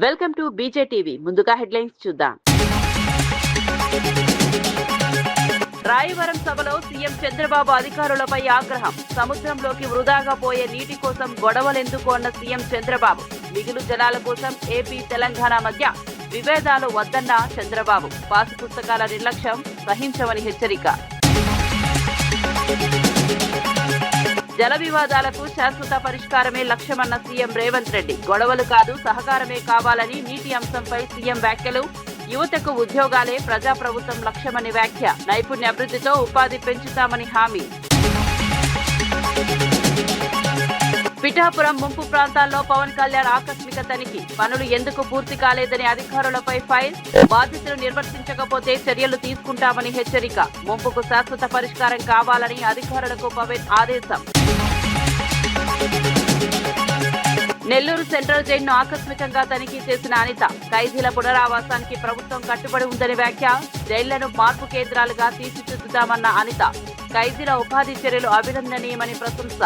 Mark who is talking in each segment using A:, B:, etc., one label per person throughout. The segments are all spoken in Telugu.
A: Welcome to బీజేటీవీ. ముందుగా హెడ్లైన్స్ చూద్దాం. రాయవరం సభలో సీఎం చంద్రబాబు అధికారులపై ఆగ్రహం. సముద్రంలోకి వృధాగా పోయే నీటి కోసం గొడవలెందుకు అన్న సీఎం చంద్రబాబు. మిగులు జలాల కోసం ఏపీ తెలంగాణ మధ్య విభేదాలు వద్దన్న చంద్రబాబు. పాసు పుస్తకాల నిర్లక్ష్యం సహించమని హెచ్చరిక. జల వివాదాలకు శాశ్వత పరిష్కారమే లక్ష్యమన్న సీఎం రేవంత్ రెడ్డి. గొడవలు కాదు సహకారమే కావాలని నీటి అంశంపై సీఎం వ్యాఖ్యలు. యువతకు ఉద్యోగాలే ప్రజాప్రభుత్వం లక్ష్యమని వ్యాఖ్య. నైపుణ్య అభివృద్ధితో ఉపాధి పెంచుతామని హామీ. పిఠాపురం ముంపు ప్రాంతాల్లో పవన్ కళ్యాణ్ ఆకస్మిక తనిఖీ. పనులు ఎందుకు పూర్తి కాలేదని అధికారులపై ఫైర్. బాధితులు నిర్వర్తించకపోతే చర్యలు తీసుకుంటామని హెచ్చరిక. ముంపుకు శాశ్వత పరిష్కారం కావాలని అధికారులకు పవన్ ఆదేశం. నెల్లూరు సెంట్రల్ జైలును ఆకస్మికంగా తనిఖీ చేసిన అనిత. ఖైదీల పునరావాసానికి ప్రభుత్వం కట్టుబడి ఉందని వ్యాఖ్య. జైళ్లను మార్పు కేంద్రాలుగా తీర్చిదిద్దుతామన్న అనిత. ఖైదీల ఉపాధి చర్యలు అభినందనీయమని ప్రశంస.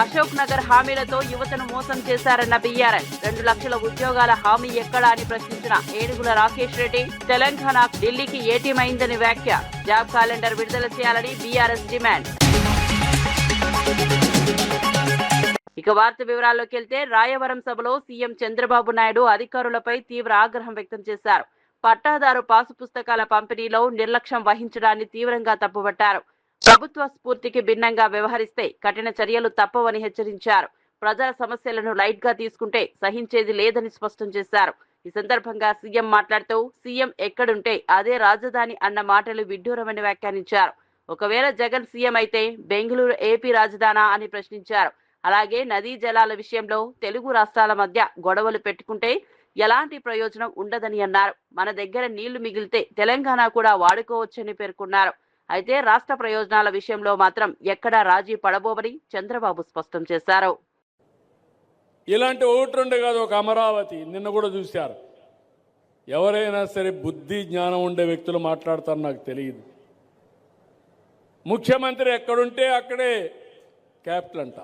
A: అశోక్ నగర్ హామీలతో యువతను మోసం చేశారన్న బీఆర్ఎస్. 2 లక్షల ఉద్యోగాల హామీ ఎక్కడా అని ప్రశ్నించిన ఏనుగుల రాకేష్ రెడ్డి. తెలంగాణ ఢిల్లీకి ఏటీఎం అయిందని వ్యాఖ్య. జాబ్ క్యాలెండర్ విడుదల చేయాలని బీఆర్ఎస్ డిమాండ్. ఇక వార్త వివరాల్లోకి వెళ్తే, రాయవరం సభలో సీఎం చంద్రబాబు నాయుడు అధికారులపై తీవ్ర ఆగ్రహం వ్యక్తం చేశారు. పట్టాదారు పాసు పుస్తకాల పంపిణీలో నిర్లక్ష్యం వహించడాన్ని తీవ్రంగా తప్పుపట్టారు. ప్రభుత్వ స్ఫూర్తికి భిన్నంగా వ్యవహరిస్తే కఠిన చర్యలు తప్పవని హెచ్చరించారు. ప్రజల సమస్యలను లైట్ గా తీసుకుంటే సహించేది లేదని స్పష్టం చేశారు. ఈ సందర్భంగా సీఎం మాట్లాడుతూ, సీఎం ఎక్కడుంటే అదే రాజధాని అన్న మాటలు విడ్డూరమని వ్యాఖ్యానించారు. ఒకవేళ జగన్ సీఎం అయితే బెంగళూరు ఏపీ రాజధానా అని ప్రశ్నించారు. అలాగే నదీ జలాల విషయంలో తెలుగు రాష్ట్రాల మధ్య గొడవలు పెట్టుకుంటే ఎలాంటి ప్రయోజనం ఉండదని అన్నారు. మన దగ్గర నీళ్లు మిగిలితే తెలంగాణ కూడా వాడుకోవచ్చని పేర్కొన్నారు. అయితే రాష్ట్ర ప్రయోజనాల విషయంలో మాత్రం ఎక్కడా రాజీ పడబోమని చంద్రబాబు స్పష్టం చేశారు.
B: ఇలాంటి ఒకటి రెండు కాదు, ఒక అమరావతి నిన్న కూడా చూశారు. ఎవరైనా సరే బుద్ధి జ్ఞానం ఉండే వ్యక్తులు మాట్లాడతారు నాకు తెలియదు. ముఖ్యమంత్రి ఎక్కడుంటే అక్కడే క్యాపిటల్ అంట.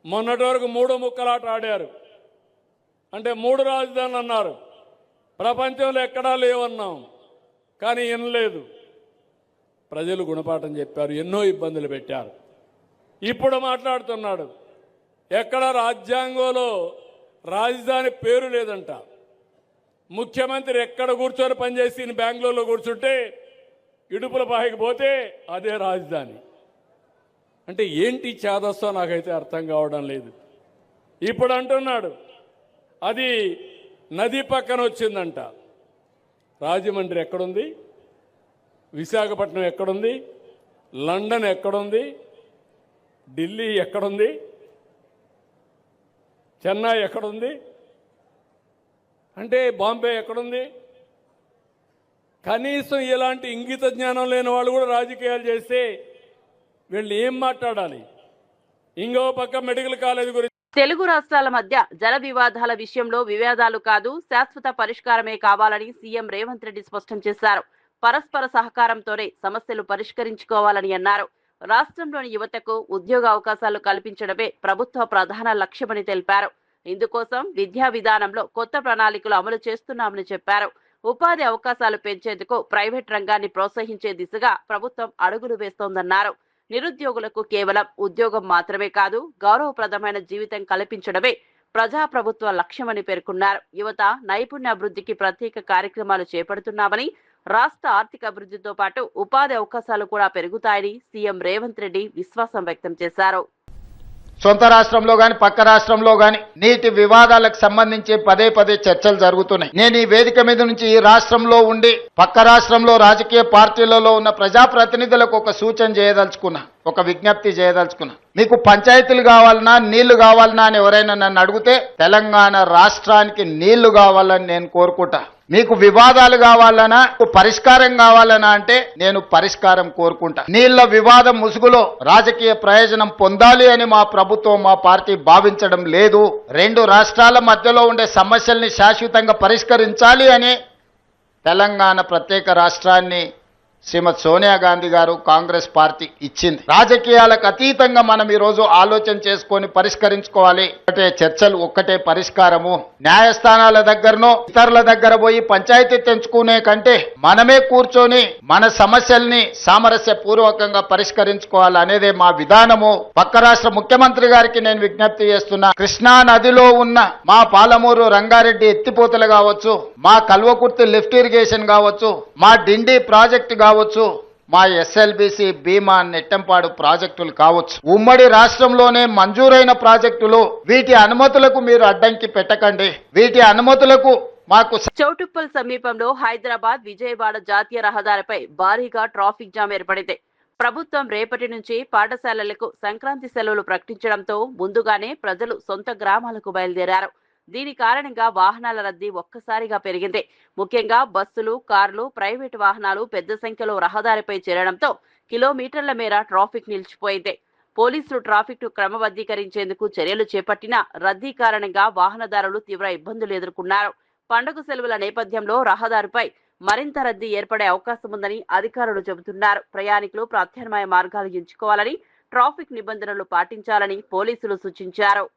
B: మొన్నటి వరకు 3 ముక్కలాట ఆడారు. అంటే 3 రాజధానులు అన్నారు. ప్రపంచంలో ఎక్కడా లేవన్నాం, కానీ వినలేదు. ప్రజలు గుణపాఠం చెప్పారు, ఎన్నో ఇబ్బందులు పెట్టారు. ఇప్పుడు మాట్లాడుతున్నాడు, ఎక్కడ రాజ్యాంగంలో రాజధాని పేరు లేదంట. ముఖ్యమంత్రి ఎక్కడ కూర్చొని పనిచేసి బెంగళూరులో కూర్చుంటే ఇడుపుల పాయకి పోతే అదే రాజధాని. అంటే ఏంటి చేదస్తో నాకైతే అర్థం కావడం లేదు. ఇప్పుడు అంటున్నాడు అది నది పక్కన వచ్చిందంట. రాజమండ్రి ఎక్కడుంది? విశాఖపట్నం ఎక్కడుంది? లండన్ ఎక్కడుంది? ఢిల్లీ ఎక్కడుంది? చెన్నై ఎక్కడుంది? అంటే బాంబే ఎక్కడుంది? కనీసం ఇలాంటి ఇంగిత జ్ఞానం లేని వాళ్ళు కూడా రాజకీయాలు చేస్తే వీళ్ళు ఏం మాట్లాడాలి? ఇంకో పక్క మెడికల్ కాలేజ్ గురించి.
A: తెలుగు రాష్ట్రాల మధ్య జల వివాదాల విషయంలో వివాదాలు కాదు శాశ్వత పరిష్కారమే కావాలని సీఎం రేవంత్ రెడ్డి స్పష్టం చేశారు. పరస్పర సహకారంతోనే సమస్యలు పరిష్కరించుకోవాలని అన్నారు. రాష్ట్రంలోని యువతకు ఉద్యోగ అవకాశాలు కల్పించడమే ప్రభుత్వ ప్రధాన లక్ష్యమని తెలిపారు. ఇందుకోసం విద్యా విధానంలో కొత్త ప్రణాళికలు అమలు చేస్తున్నామని చెప్పారు. ఉపాధి అవకాశాలు పెంచేందుకు ప్రైవేట్ రంగాన్ని ప్రోత్సహించే దిశగా ప్రభుత్వం అడుగులు వేస్తోందన్నారు. నిరుద్యోగులకు కేవలం ఉద్యోగం మాత్రమే కాదు, గౌరవప్రదమైన జీవితం కల్పించడమే ప్రజాప్రభుత్వ లక్ష్యమని పేర్కొన్నారు. యువత నైపుణ్య అభివృద్ధికి ప్రత్యేక కార్యక్రమాలు చేపడుతున్నామని, రాష్ట్ర ఆర్థిక అభివృద్ధితో పాటు ఉపాధి అవకాశాలు కూడా పెరుగుతాయని సీఎం రేవంత్ రెడ్డి విశ్వాసం వ్యక్తం చేశారు.
C: సొంత రాష్ట్రంలో గాని పక్క రాష్ట్రంలో గాని నీటి వివాదాలకు సంబంధించి పదే చర్చలు జరుగుతున్నాయి. నేను ఈ వేదిక మీద నుంచి ఈ రాష్ట్రంలో ఉండి పక్క రాష్ట్రంలో రాజకీయ పార్టీలలో ఉన్న ప్రజాప్రతినిధులకు ఒక సూచన చేయదలుచుకున్నా, ఒక విజ్ఞప్తి చేయదలుచుకున్నా. మీకు పంచాయతీలు కావాలన్నా నీళ్లు కావాలన్నా అని ఎవరైనా నన్ను అడిగితే తెలంగాణ రాష్ట్రానికి నీళ్లు కావాలని నేను కోరుకుంటా. మీకు వివాదాలు కావాలనా, పరిష్కారం కావాలనా అంటే నేను పరిష్కారం కోరుకుంటా. నీళ్ల వివాదం ముసుగులో రాజకీయ ప్రయోజనం పొందాలి అని మా ప్రభుత్వం, మా పార్టీ భావించడం లేదు. 2 రాష్ట్రాల మధ్యలో ఉండే సమస్యల్ని శాశ్వతంగా పరిష్కరించాలి అని తెలంగాణ ప్రత్యేక రాష్ట్రాన్ని శ్రీమతి సోనియా గాంధీ గారు కాంగ్రెస్ పార్టీ ఇచ్చింది. రాజకీయాలకు అతీతంగా మనం ఈ రోజు ఆలోచన చేసుకొని పరిష్కరించుకోవాలి. ఒకటే చర్చలు, ఒక్కటే పరిష్కారము. న్యాయస్థానాల దగ్గరనో ఇతరుల దగ్గర పోయి పంచాయతీ తెంచుకునే కంటే మనమే కూర్చొని మన సమస్యల్ని సామరస్య పూర్వకంగా పరిష్కరించుకోవాలి అనేదే మా విధానము. పక్క రాష్ట్ర ముఖ్యమంత్రి గారికి నేను విజ్ఞప్తి చేస్తున్నా. కృష్ణా నదిలో ఉన్న మా పాలమూరు రంగారెడ్డి ఎత్తిపోతలు కావచ్చు, మా కల్వకుర్తి లిఫ్ట్ ఇరిగేషన్ కావచ్చు, మా డిండి ప్రాజెక్టు కావచ్చు, మా ఎస్ఎల్బిసి భీమా నెట్టంపాడు ప్రాజెక్టులు కావచ్చు, ఉమ్మడి రాష్ట్రంలోనే మంజూరైన ప్రాజెక్టులు. వీటి అనుమతులకు మీరు అడ్డంకి పెట్టకండి. వీటి అనుమతులకు మాకు
A: చౌటుప్పల్ సమీపంలో హైదరాబాద్ విజయవాడ జాతీయ రహదారిపై భారీగా ట్రాఫిక్ జామ్ ఏర్పడింది. ప్రభుత్వం రేపటి నుంచి పాఠశాలలకు సంక్రాంతి సెలవులు ప్రకటించడంతో ముందుగానే ప్రజలు సొంత గ్రామాలకు బయలుదేరారు. దీని కారణంగా వాహనాల రద్దీ ఒక్కసారిగా పెరిగింది. ముఖ్యంగా బస్సులు, కార్లు, ప్రైవేటు వాహనాలు పెద్ద సంఖ్యలో రహదారిపై చేరడంతో కిలోమీటర్ల మేర ట్రాఫిక్ నిలిచిపోయింది. పోలీసులు ట్రాఫిక్ ను క్రమబద్ధీకరించేందుకు చర్యలు చేపట్టినా రద్దీ కారణంగా వాహనదారులు తీవ్ర ఇబ్బందులు ఎదుర్కొన్నారు. పండుగ సెలవుల నేపథ్యంలో రహదారిపై మరింత రద్దీ ఏర్పడే అవకాశం ఉందని అధికారులు చెబుతున్నారు. ప్రయాణికులు ప్రత్యామ్నాయ మార్గాలు ఎంచుకోవాలని, ట్రాఫిక్ నిబంధనలు పాటించాలని పోలీసులు సూచించారు.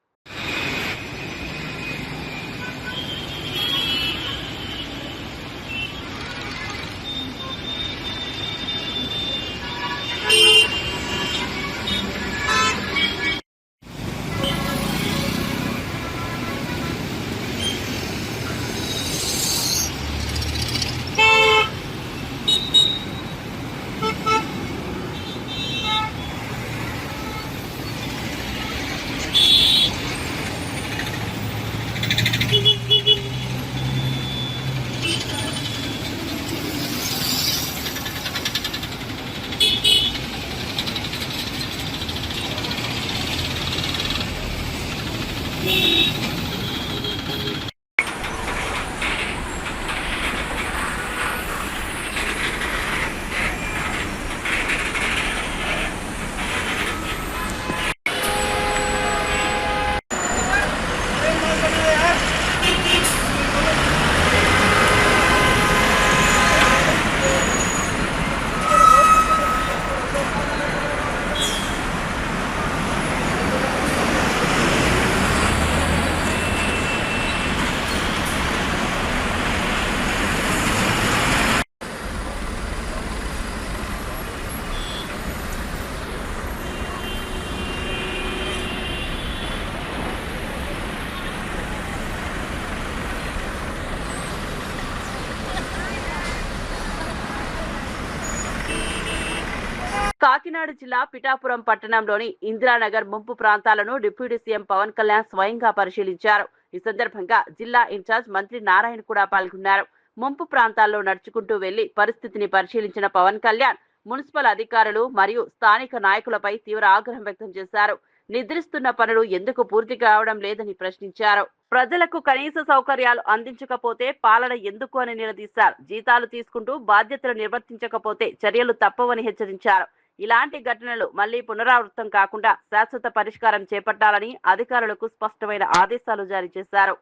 A: కాకినాడ జిల్లా పిఠాపురం పట్టణంలోని ఇందిరానగర్ ముంపు ప్రాంతాలను డిప్యూటీ సీఎం పవన్ కళ్యాణ్ స్వయంగా పరిశీలించారు. ఈ సందర్భంగా జిల్లా ఇన్ఛార్జ్ మంత్రి నారాయణ కూడా పాల్గొన్నారు. ముంపు ప్రాంతాల్లో నడుచుకుంటూ వెళ్లి పరిస్థితిని పరిశీలించిన పవన్ కళ్యాణ్ మున్సిపల్ అధికారులు మరియు స్థానిక నాయకులపై తీవ్ర ఆగ్రహం వ్యక్తం చేశారు. నిద్రిస్తున్న పనులు ఎందుకు పూర్తి కావడం లేదని ప్రశ్నించారు. ప్రజలకు కనీస సౌకర్యాలు అందించకపోతే పాలన ఎందుకు అని నిలదీశారు. జీతాలు తీసుకుంటూ బాధ్యతలు నిర్వర్తించకపోతే చర్యలు తప్పవని హెచ్చరించారు. ఇలాంటి ఘటనలు మళ్లీ పునరావృతం కాకుండా శాశ్వత పరిష్కారం చేపట్టాలని అధికారులకు స్పష్టమైన ఆదేశాలు జారీ చేశారు.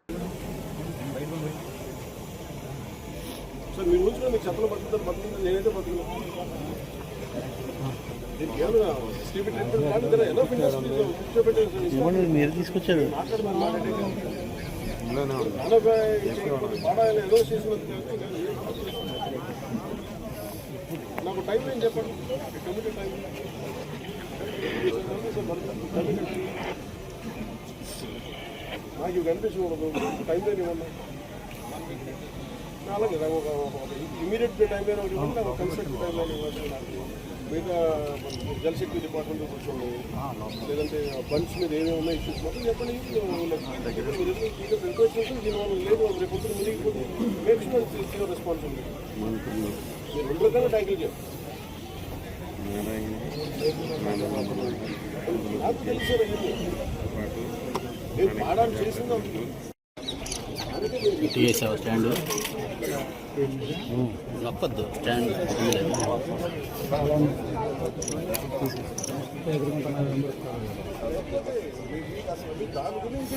D: మీరు తీసుకొచ్చారు
E: నాకు టైం ఏం చెప్పండి, కమిటీ టైం నాకు ఇవి కనిపించకూడదు. టైం లైన్ ఇవ్వండి. అలాగే ఇమీడియట్ టైం లైన్ ఒకటి ఇవ్వండి, నాకు కన్స్ట్రక్ట్ టైం లైన్ ఇవ్వండి. మిగతా జలశక్తి డిపార్ట్మెంట్ కూర్చోండి, లేదంటే బండ్స్ మీద ఏమేమి ఉన్నాయి ఇష్యూస్ మాత్రం చెప్పండి. రిక్వెస్ట్ దీనివల్ల లేదు, రేపు పొద్దున మునిగిపోతుంది. Make sure it's your responsibility. మీరు రెండు రకాల ట్యాకిల్ చేయండి. నాకు తెలుసు నేను పాడాలు చేసిందాం.
D: స్టాండ్ నొప్పద్దు, స్టాండ్
E: దాని గురించి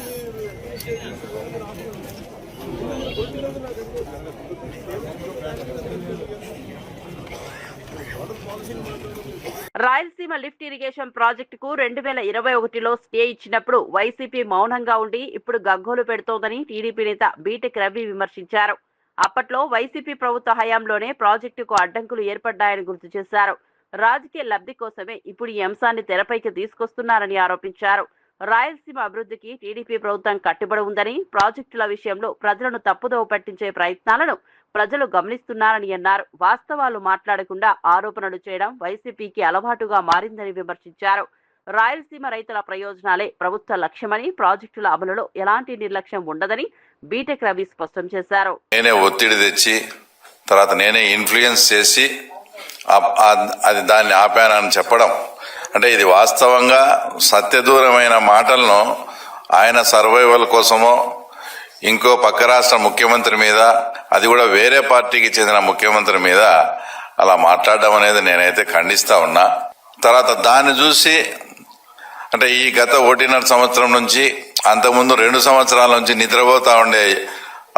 A: రాయలసీమ లిఫ్ట్ ఇరిగేషన్ ప్రాజెక్టుకు 2021లో స్టే ఇచ్చినప్పుడు వైసీపీ మౌనంగా ఉండి ఇప్పుడు గగ్గోలు పెడుతోందని టీడీపీ నేత బీటెక్ రవి విమర్శించారు. అప్పట్లో వైసీపీ ప్రభుత్వ హయాంలోనే ప్రాజెక్టుకు అడ్డంకులు ఏర్పడ్డాయని గుర్తు చేశారు. రాజకీయ లబ్ధి కోసమే ఇప్పుడు ఈ అంశాన్ని తెరపైకి తీసుకొస్తున్నారని ఆరోపించారు. రాయలసీమ అభివృద్ధికి టీడీపీ ప్రభుత్వం కట్టుబడి ఉందని, ప్రాజెక్టుల విషయంలో ప్రజలను తప్పుదోవ పట్టించే ప్రయత్నాలను ప్రజలు గమనిస్తున్నారని అన్నారు. వాస్తవాలు మాట్లాడకుండా ఆరోపణలు చేయడం వైసీపీకి అలవాటుగా మారిందని విమర్శించారు. రాయలసీమ రైతుల ప్రయోజనాలే ప్రభుత్వ లక్ష్యమని, ప్రాజెక్టుల అమలులో ఎలాంటి నిర్లక్ష్యం ఉండదని బీటెక్ రవి స్పష్టం చేశారు.
F: నేనే ఒత్తిడి తెచ్చి తర్వాత నేనే ఇన్ఫ్లుయెన్స్ చేసి అది దాన్ని ఆపానని చెప్పడం అంటే ఇది వాస్తవంగా సత్యదూరమైన మాటలను ఆయన సర్వైవల్ కోసమో ఇంకో పక్క రాష్ట్ర ముఖ్యమంత్రి మీద, అది కూడా వేరే పార్టీకి చెందిన ముఖ్యమంత్రి మీద అలా మాట్లాడడం అనేది నేనైతే ఖండిస్తా ఉన్నా. తర్వాత దాన్ని చూసి అంటే ఈ గత 1.5 సంవత్సరం నుంచి అంతకుముందు 2 సంవత్సరాల నుంచి నిద్రపోతా ఉండే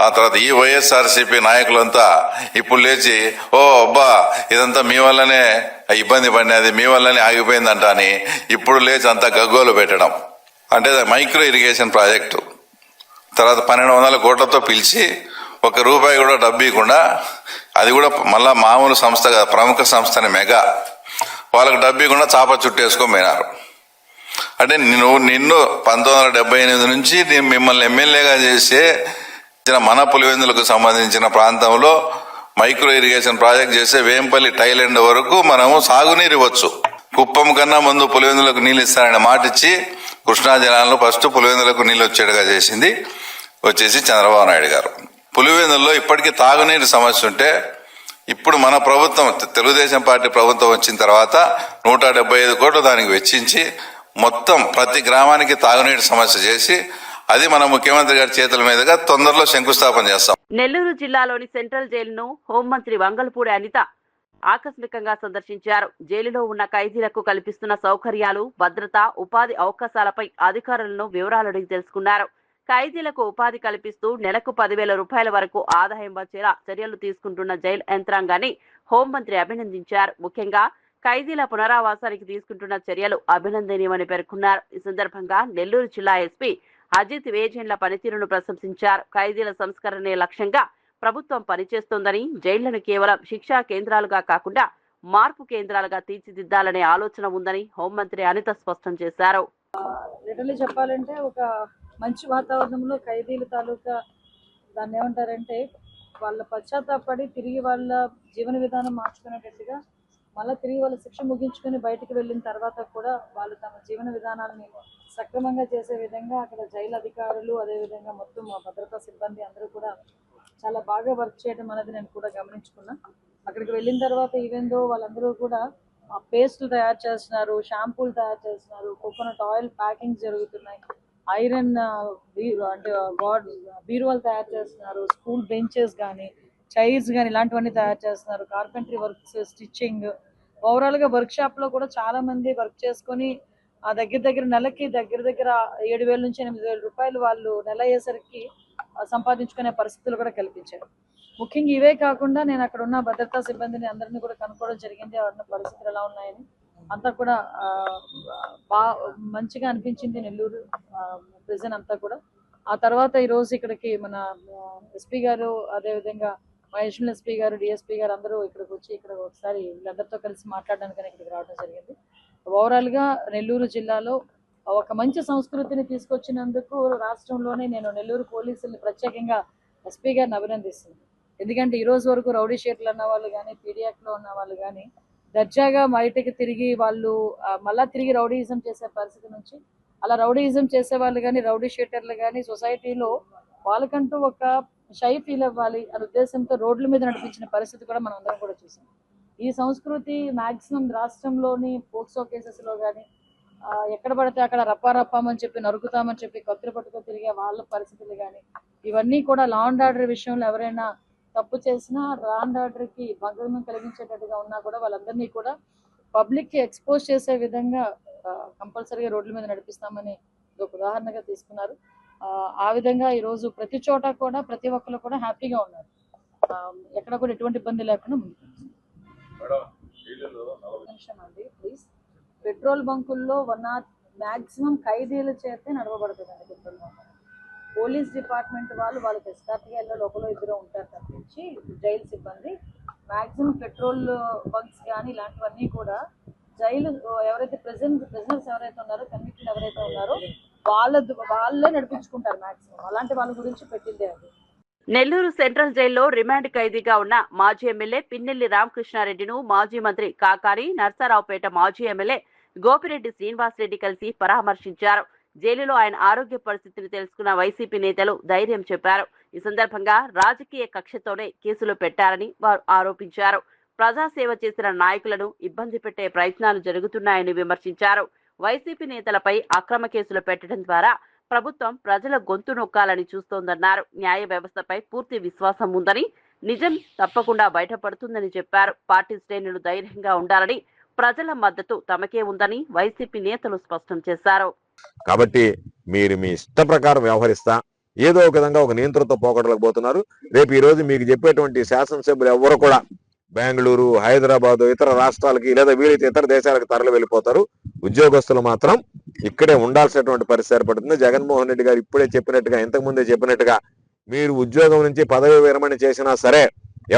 F: ఆ తర్వాత ఈ వైఎస్ఆర్సీపీ నాయకులంతా ఇప్పుడు లేచి అబ్బా ఇదంతా మీ వల్లనే ఇబ్బంది పడినది, మీ వల్లనే ఆగిపోయిందంట అని ఇప్పుడు లేచి అంతా గగ్గోలు పెట్టడం. అంటే మైక్రో ఇరిగేషన్ ప్రాజెక్టు తర్వాత 1200 కోట్లతో పిలిచి ₹1 కూడా డబ్బు ఇవ్వకుండా, అది కూడా మళ్ళా మామూలు సంస్థ కాదు, ప్రముఖ సంస్థని మెగా, వాళ్ళకి డబ్బు ఇవ్వకుండా చాప చుట్టేసుకొని పోయినారు. అంటే నిన్ను 1978 నుంచి మిమ్మల్ని ఎమ్మెల్యేగా చేసే మన పులివెందులకు సంబంధించిన ప్రాంతంలో మైక్రో ఇరిగేషన్ ప్రాజెక్ట్ చేసే వేంపల్లి టైలెండ్ వరకు మనము సాగునీరు ఇవ్వచ్చు. కుప్పం కన్నా ముందు పులివెందులకు నీళ్ళు ఇస్తారని మాట ఇచ్చి కృష్ణా జలాల్లో ఫస్ట్ పులివెందులకు నీళ్ళు వచ్చేట్టుగా వచ్చేసి చంద్రబాబు నాయుడు గారు. పులివెందుల్లో ఇప్పటికీ తాగునీరు సమస్య ఉంటే ఇప్పుడు మన ప్రభుత్వం తెలుగుదేశం పార్టీ ప్రభుత్వం వచ్చిన తర్వాత 175 కోట్లు దానికి వెచ్చించి మొత్తం ప్రతి గ్రామానికి తాగునీటి సమస్య చేసి అది మన ముఖ్యమంత్రి గారి చేతుల మీదుగా తొందరలో శంకుస్థాపన చేస్తాం.
A: నెల్లూరు జిల్లాలోని సెంట్రల్ జైలును హోంమంత్రి వంగల్పూడి అనిత ఆకస్మికంగా సందర్శించారు. జైలులో ఉన్న ఖైదీలకు కల్పిస్తున్న సౌకర్యాలు, భద్రత, ఉపాధి అవకాశాలపై అధికారులను వివరాలు అడిగి తెలుసుకున్నారు. ఖైదీలకు ఉపాధి కల్పిస్తూ నెలకు 10,000 రూపాయల వరకు ఆదాయం వచ్చేలా చర్యలు తీసుకుంటున్న జైలు యంత్రాంగాన్ని హోంమంత్రి అభినందించారు. ముఖ్యంగా ఖైదీల పునరావాసానికి తీసుకుంటున్న చర్యలు అభినందనీయమని పేర్కొన్నారు. ఈ సందర్భంగా నెల్లూరు జిల్లా ఎస్పీ అజిత్ వేజెండ్ల పనితీరును ప్రశంసించారు. ఖైదీల సంస్కరణే లక్ష్యంగా ప్రభుత్వం పనిచేస్తోందని, జైళ్లను కేవలం శిక్షా కేంద్రాలుగా కాకుండా మార్పు కేంద్రాలుగా తీర్చిదిద్దాలనే ఆలోచన ఉందని హోంమంత్రి అనిత స్పష్టం చేశారు.
G: లిటరల్లీ చెప్పాలంటే ఒక మంచి వాతావరణంలో ఖైదీల తాలూకా దాన్ని ఏమంటారంటే వాళ్ళ పశ్చాత్తాపడి తిరిగి వాళ్ళ జీవన విధానం మార్చుకునేటట్టుగా మళ్ళీ తిరిగి వాళ్ళ శిక్ష ముగించుకొని బయటకు వెళ్ళిన తర్వాత కూడా వాళ్ళు తమ జీవన విధానాలని సక్రమంగా చేసే విధంగా అక్కడ జైలు అధికారులు, అదేవిధంగా మొత్తం భద్రతా సిబ్బంది అందరూ కూడా చాలా బాగా వర్క్ చేయడం అనేది నేను కూడా గమనించుకున్నా. అక్కడికి వెళ్ళిన తర్వాత ఈవెందో వాళ్ళందరూ కూడా పేస్టులు తయారు చేస్తున్నారు, షాంపూలు తయారు చేస్తున్నారు, కోకోనట్ ఆయిల్ ప్యాకింగ్ జరుగుతున్నాయి, ఐరన్ అంటే బీరువాలు తయారు చేస్తున్నారు, స్కూల్ బెంచెస్ కానీ చైర్స్ కానీ ఇలాంటివన్నీ తయారు చేస్తున్నారు, కార్పెంటరీ వర్క్స్, స్టిచ్చింగ్, ఓవరాల్గా వర్క్ షాప్లో కూడా చాలా మంది వర్క్ చేసుకొని ఆ దగ్గర నెలకి దగ్గర 7,000 నుంచి 8,000 రూపాయలు వాళ్ళు నెల అయ్యేసరికి సంపాదించుకునే పరిస్థితులు కూడా కల్పించారు. ముఖ్యంగా ఇవే కాకుండా నేను అక్కడ ఉన్న భద్రతా సిబ్బందిని అందరినీ కూడా కనుక్కోవడం జరిగింది, ఉన్న పరిస్థితులు ఎలా ఉన్నాయని. అంతా కూడా మంచిగా అనిపించింది నెల్లూరు ప్రిజన్ అంతా కూడా. ఆ తర్వాత ఈరోజు ఇక్కడికి మన ఎస్పీ గారు, అదేవిధంగా అడిషనల్ ఎస్పీ గారు, డిఎస్పీ గారు అందరూ ఇక్కడికి వచ్చి ఇక్కడ ఒకసారి వీళ్ళందరితో కలిసి మాట్లాడడానికి ఇక్కడికి రావడం జరిగింది. ఓవరాల్గా నెల్లూరు జిల్లాలో ఒక మంచి సంస్కృతిని తీసుకొచ్చినందుకు రాష్ట్రంలోనే నేను నెల్లూరు పోలీసుల్ని ప్రత్యేకంగా ఎస్పీ గారిని అభినందిస్తున్నాను. ఎందుకంటే ఈ రోజు వరకు రౌడీ షీట్లు అన్న వాళ్ళు కానీ, పీడియాక్లో ఉన్న వాళ్ళు కానీ దర్జాగా బయటకి తిరిగి వాళ్ళు మళ్ళా తిరిగి రౌడీయిజం చేసే పరిస్థితి నుంచి, అలా రౌడీయిజం చేసే వాళ్ళు కానీ, రౌడీ షీటర్లు కానీ సొసైటీలో వాళ్ళకంటూ ఒక షై ఫీల్ అవ్వాలి అనే ఉద్దేశంతో రోడ్ల మీద నడిపించిన పరిస్థితి కూడా మనం అందరం కూడా చూసాం. ఈ సంస్కృతి మ్యాక్సిమం రాష్ట్రంలోని పోక్సో కేసెస్లో కానీ ఎక్కడ పడితే అక్కడ రప్పామని చెప్పి నరుకుతామని చెప్పి కత్తులు పట్టుకొని తిరిగే వాళ్ళ పరిస్థితులు కానీ, ఇవన్నీ కూడా లా అండ్ ఆర్డర్ విషయంలో ఎవరైనా తప్పు చేసినా లా అండ్ ఆర్డర్కి భంగం కలిగించేటట్టుగా ఉన్నా కూడా వాళ్ళందరినీ కూడా పబ్లిక్కి ఎక్స్పోజ్ చేసే విధంగా కంపల్సరీగా రోడ్ల మీద నడిపిస్తామని ఒక ఉదాహరణగా తీసుకున్నారు. ఆ విధంగా ఈరోజు ప్రతి చోట కూడా ప్రతి ఒక్కరు కూడా హ్యాపీగా ఉన్నారు, ఎక్కడ కూడా ఎటువంటి ఇబ్బంది లేకుండా ముందుకు. నిమిషం అండి ప్లీజ్. పెట్రోల్ బంకుల్లో మాక్సిమం ఖైదీల చేతే నడవబడుతుందండి పెట్రోల్ బంక్. పోలీస్ డిపార్ట్మెంట్ వాళ్ళకి ఎస్కార్ట్గా ఒకరు ఇద్దరు ఉంటారు తప్పించి జైలు సిబ్బంది మాక్సిమం పెట్రోల్ బంక్స్ కానీ ఇలాంటివన్నీ కూడా జైలు ఎవరైతే ప్రిజనర్స్ ఎవరైతే ఉన్నారో, కన్విక్టెడ్ ఎవరైతే ఉన్నారో వాళ్ళే నడిపించుకుంటారు మాక్సిమం. అలాంటి వాళ్ళ గురించి పెట్టిందే అది.
A: నెల్లూరు సెంట్రల్ జైల్లో రిమాండ్ ఖైదీగా ఉన్న మాజీ ఎమ్మెల్యే పిన్నెల్లి రామకృష్ణారెడ్డిను మాజీ మంత్రి కాకాని నర్సారావుపేట మాజీ ఎమ్మెల్యే గోపిరెడ్డి శ్రీనివాసరెడ్డి కలిసి పరామర్శించారు. జైలులో ఆయన ఆరోగ్య పరిస్థితిని తెలుసుకున్న వైసీపీ నేతలు ధైర్యం చెప్పారు. ఈ సందర్భంగా రాజకీయ కక్షతోనే కేసులు పెట్టారని వారు ఆరోపించారు. ప్రజాసేవ చేసిన నాయకులను ఇబ్బంది పెట్టే ప్రయత్నాలు జరుగుతున్నాయని విమర్శించారు. వైసీపీ నేతలపై అక్రమ కేసులు పెట్టడం ద్వారా ప్రభుత్వం ప్రజల గొంతు నొక్కాలని చూస్తోందన్నారు. న్యాయ వ్యవస్థపై పూర్తి విశ్వాసం ఉందని, నిజం తప్పకుండా బయటపడుతుందని చెప్పారు. పార్టీ శ్రేణులు ధైర్యంగా ఉండాలని, ప్రజల మద్దతు తమకే ఉందని వైసీపీ నేతలు స్పష్టం చేశారు.
H: కాబట్టి మీరు మీ ఇష్ట ప్రకారం వ్యవహరిస్తా ఏదో ఒక విధంగా ఒక నియంత్రణతో పోగొట్టలేకపోతున్నారు. రేపు ఈ రోజు మీకు చెప్పేటువంటి శాసనసభ్యులు ఎవరు కూడా బెంగళూరు, హైదరాబాద్, ఇతర రాష్ట్రాలకి లేదా వీలైతే ఇతర దేశాలకు తరలి వెళ్ళిపోతారు. ఉద్యోగస్తులు మాత్రం ఇక్కడే ఉండాల్సినటువంటి పరిస్థితి ఏర్పడుతుంది. జగన్మోహన్ రెడ్డి గారు ఇప్పుడే చెప్పినట్టుగా, ఇంతకుముందే చెప్పినట్టుగా మీరు ఉద్యోగం నుంచి పదవి విరమణ చేసినా సరే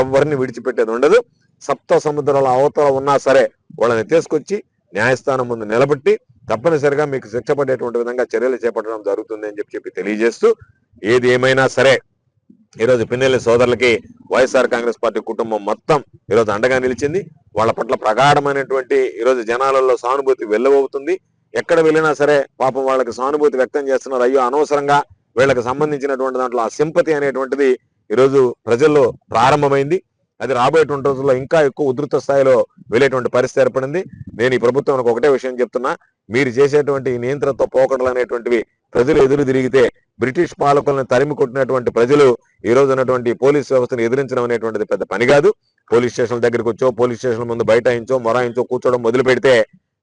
H: ఎవరిని విడిచిపెట్టేది ఉండదు. సప్త సముద్రాల అవతల ఉన్నా సరే వాళ్ళని తీసుకొచ్చి న్యాయస్థానం ముందు నిలబెట్టి తప్పనిసరిగా మీకు శిక్ష పడేటువంటి విధంగా చర్యలు చేపట్టడం జరుగుతుంది అని చెప్పి తెలియజేస్తూ, ఏది ఏమైనా సరే ఈరోజు పిన్నెల్లి సోదరులకి వైఎస్ఆర్ కాంగ్రెస్ పార్టీ కుటుంబం మొత్తం ఈరోజు అండగా నిలిచింది. వాళ్ళ పట్ల ప్రగాఢమైనటువంటి ఈరోజు జనాలలో సానుభూతి వెల్లవవుతుంది. ఎక్కడ వెళ్ళినా సరే పాపం వాళ్ళకి సానుభూతి వ్యక్తం చేస్తున్నారు. అయ్యో అనవసరంగా వీళ్ళకి సంబంధించినటువంటి దాంట్లో ఆ సింపతి అనేటువంటిది ఈరోజు ప్రజల్లో ప్రారంభమైంది. అది రాబోయేటువంటి రోజుల్లో ఇంకా ఎక్కువ ఉధృత స్థాయిలో వెళ్ళేటువంటి పరిస్థితి ఏర్పడింది. నేను ఈ ప్రభుత్వానికి ఒకటే విషయం చెప్తున్నా, మీరు చేసేటువంటి నియంత్రణతో పోకడలు అనేటువంటివి ప్రజలు ఎదురు తిరిగితే బ్రిటిష్ పాలకులను తరిమి కొట్టినటువంటి ప్రజలు ఈ రోజు ఉన్నటువంటి పోలీస్ వ్యవస్థను ఎదిరించడం అనేటువంటిది పెద్ద పని కాదు. పోలీస్ స్టేషన్ల దగ్గరికి వచ్చో, పోలీస్ స్టేషన్ల ముందు బైఠాయించో, మొరాయించో కూర్చోవడం మొదలు పెడితే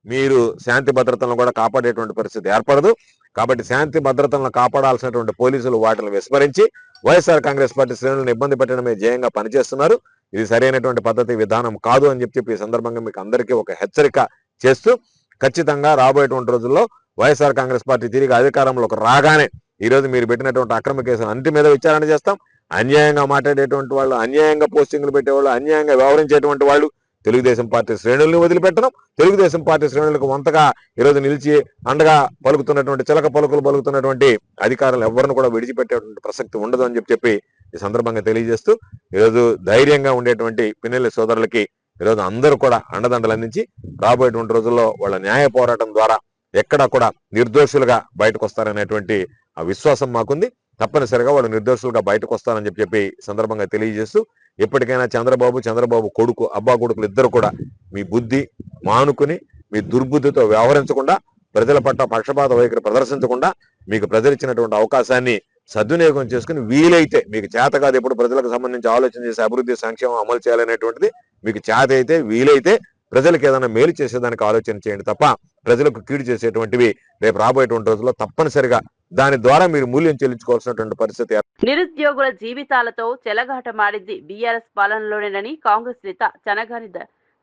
H: మీరు శాంతి భద్రతలను కూడా కాపాడేటువంటి పరిస్థితి ఏర్పడదు. కాబట్టి శాంతి భద్రతలను కాపాడాల్సినటువంటి పోలీసులు వాటిని విస్మరించి వైఎస్ఆర్ కాంగ్రెస్ పార్టీ శ్రేణులను ఇబ్బంది పెట్టడమే ధ్యేయంగా పనిచేస్తున్నారు. ఇది సరైనటువంటి పద్ధతి విధానం కాదు అని చెప్పి ఈ సందర్భంగా మీకు అందరికీ ఒక హెచ్చరిక చేస్తూ, ఖచ్చితంగా రాబోయేటువంటి రోజుల్లో వైఎస్ఆర్ కాంగ్రెస్ పార్టీ తిరిగి అధికారంలోకి రాగానే ఈ రోజు మీరు పెట్టినటువంటి అక్రమ కేసులు అన్నిటి మీద విచారణ చేస్తాం. అన్యాయంగా మాట్లాడేటువంటి వాళ్ళు, అన్యాయంగా పోస్టింగ్లు పెట్టేవాళ్ళు, అన్యాయంగా వ్యవహరించేటువంటి వాళ్ళు తెలుగుదేశం పార్టీ శ్రేణుల్ని వదిలిపెట్టడం, తెలుగుదేశం పార్టీ శ్రేణులకు వంతగా ఈరోజు నిలిచి అండగా పలుకుతున్నటువంటి, చిలక పలుకులు పలుకుతున్నటువంటి అధికారులు ఎవరిని కూడా విడిచిపెట్టేటువంటి ప్రసక్తి ఉండదు అని చెప్పి ఈ సందర్భంగా తెలియజేస్తూ, ఈరోజు ధైర్యంగా ఉండేటువంటి పిన్నెల్లి సోదరులకి ఈరోజు అందరూ కూడా అండదండలు అందించి రాబోయేటువంటి రోజుల్లో వాళ్ళ న్యాయ పోరాటం ద్వారా ఎక్కడా కూడా నిర్దోషులుగా బయటకు వస్తారనేటువంటి ఆ విశ్వాసం మాకుంది. తప్పనిసరిగా వాళ్ళు నిర్దోషులుగా బయటకు వస్తారని చెప్పి సందర్భంగా తెలియజేస్తూ, ఎప్పటికైనా చంద్రబాబు కొడుకు, అబ్బా కొడుకులు ఇద్దరు కూడా మీ బుద్ధి మానుకుని మీ దుర్బుద్ధితో వ్యవహరించకుండా, ప్రజల పట్ల పక్షపాత వైఖరి ప్రదర్శించకుండా మీకు ప్రజలు ఇచ్చినటువంటి అవకాశాన్ని సద్వినియోగం చేసుకుని వీలైతే, మీకు చేత కాదు ఎప్పుడు ప్రజలకు సంబంధించి ఆలోచన చేసి అభివృద్ధి సంక్షేమం అమలు చేయాలనేటువంటిది, మీకు చేత అయితే వీలైతే ప్రజలకు ఏదైనా మేలు చేసేదానికి ఆలోచన చేయండి తప్ప ప్రజలకు కీడు చేసేటువంటివి రేపు రాబోయేటువంటి రోజుల్లో తప్పనిసరిగా దాని ద్వారా మీరు మూల్యం చెల్లించుకోవాల్సినటువంటి పరిస్థితి.
A: నిరుద్యోగుల జీవితాలతో చెలగాటమాడింది బీఆర్ఎస్ పాలనలోనేనని కాంగ్రెస్ నేత చనగాని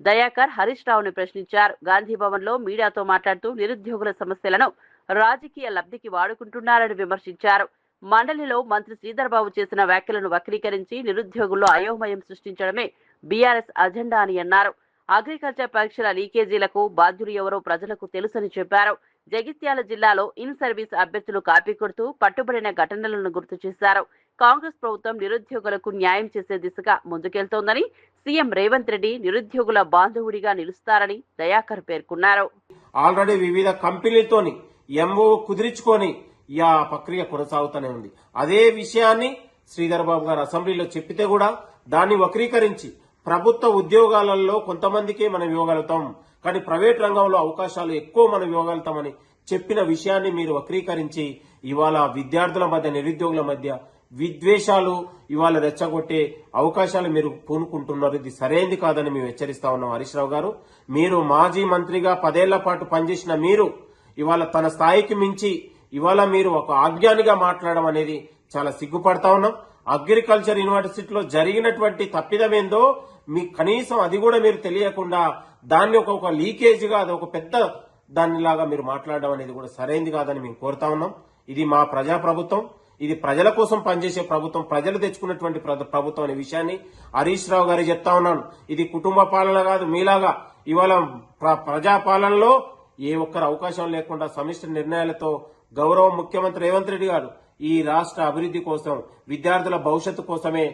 A: దయాకర్ హరీష్ రావుని ప్రశ్నించారు. గాంధీ భవన్ లో మీడియాతో మాట్లాడుతూ నిరుద్యోగుల సమస్యలను రాజకీయ లబ్ధికి వాడుకుంటున్నారని విమర్శించారు. మండలిలో మంత్రి శ్రీధర్ బాబు చేసిన వ్యాఖ్యలను వక్రీకరించి నిరుద్యోగుల్లో అయోమయం సృష్టించడమే బీఆర్ఎస్ అజెండా అని అన్నారు. అగ్రికల్చర్ పరీక్షల లీకేజీలకు బాధ్యులు ఎవరో ప్రజలకు తెలుసని చెప్పారు. జగిత్యాల జిల్లాలో ఇన్ సర్వీస్ అభ్యర్థులు కాపీ కొడుతూ పట్టుబడిన ఘటనలను గుర్తు చేశారు. కాంగ్రెస్ ప్రభుత్వం నిరుద్యోగులకు న్యాయం చేసే దిశగా ముందుకెళ్తోందని, సీఎం రేవంత్ రెడ్డి నిరుద్యోగుల బాంధవుడిగా నిలుస్తారని దయాకర్ పేర్కొన్నారు.
I: ఆల్రెడీ వివిధ కంపెనీలతోని ఎంఓ కుదిరించుకొని ఈ ప్రక్రియ కొనసాగుతూనే ఉంది. అదే విషయాన్ని శ్రీధర్ బాబు గారు అసెంబ్లీలో చెప్పితే కూడా దాన్ని వక్రీకరించి ప్రభుత్వ ఉద్యోగాలలో కొంతమందికే మనం ఇవ్వగలుగుతాం, కానీ ప్రైవేట్ రంగంలో అవకాశాలు ఎక్కువ మనం ఇవ్వగలుగుతామని చెప్పిన విషయాన్ని మీరు వక్రీకరించి ఇవాళ విద్యార్థుల మధ్య, నిరుద్యోగుల మధ్య విద్వేషాలు ఇవాళ రెచ్చగొట్టే అవకాశాలు మీరు పూనుకుంటున్నారు. ఇది సరైనది కాదని మేము హెచ్చరిస్తా ఉన్నాం. హరీష్ రావు గారు, మీరు మాజీ మంత్రిగా 10 ఏళ్ల పాటు పనిచేసిన మీరు ఇవాళ తన స్థాయికి మించి ఇవాళ మీరు ఒక ఆజ్ఞానిగా మాట్లాడడం అనేది చాలా సిగ్గుపడతా ఉన్నాం. అగ్రికల్చర్ యూనివర్సిటీలో జరిగినటువంటి తప్పిదమేందో మీకు కనీసం అది కూడా మీరు తెలియకుండా దాన్ని ఒక లీకేజ్గా అది ఒక పెద్ద దానిలాగా మీరు మాట్లాడడం అనేది కూడా సరైంది కాదని మేము కోరుతా ఉన్నాం. ఇది మా ప్రజా ప్రభుత్వం, ఇది ప్రజల కోసం పనిచేసే ప్రభుత్వం, ప్రజలు తెచ్చుకున్నటువంటి ప్రభుత్వం అనే విషయాన్ని హరీష్ రావు గారికి చెప్తా ఉన్నాను. ఇది కుటుంబ పాలన కాదు. మీలాగా ఇవాళ ప్రజా పాలనలో ఏ ఒక్కరు అవకాశం లేకుండా సమిష్టి నిర్ణయాలతో గౌరవ ముఖ్యమంత్రి రేవంత్ రెడ్డి గారు ఈ రాష్ట్ర అభివృద్ధి కోసం, విద్యార్థుల భవిష్యత్తు కోసమే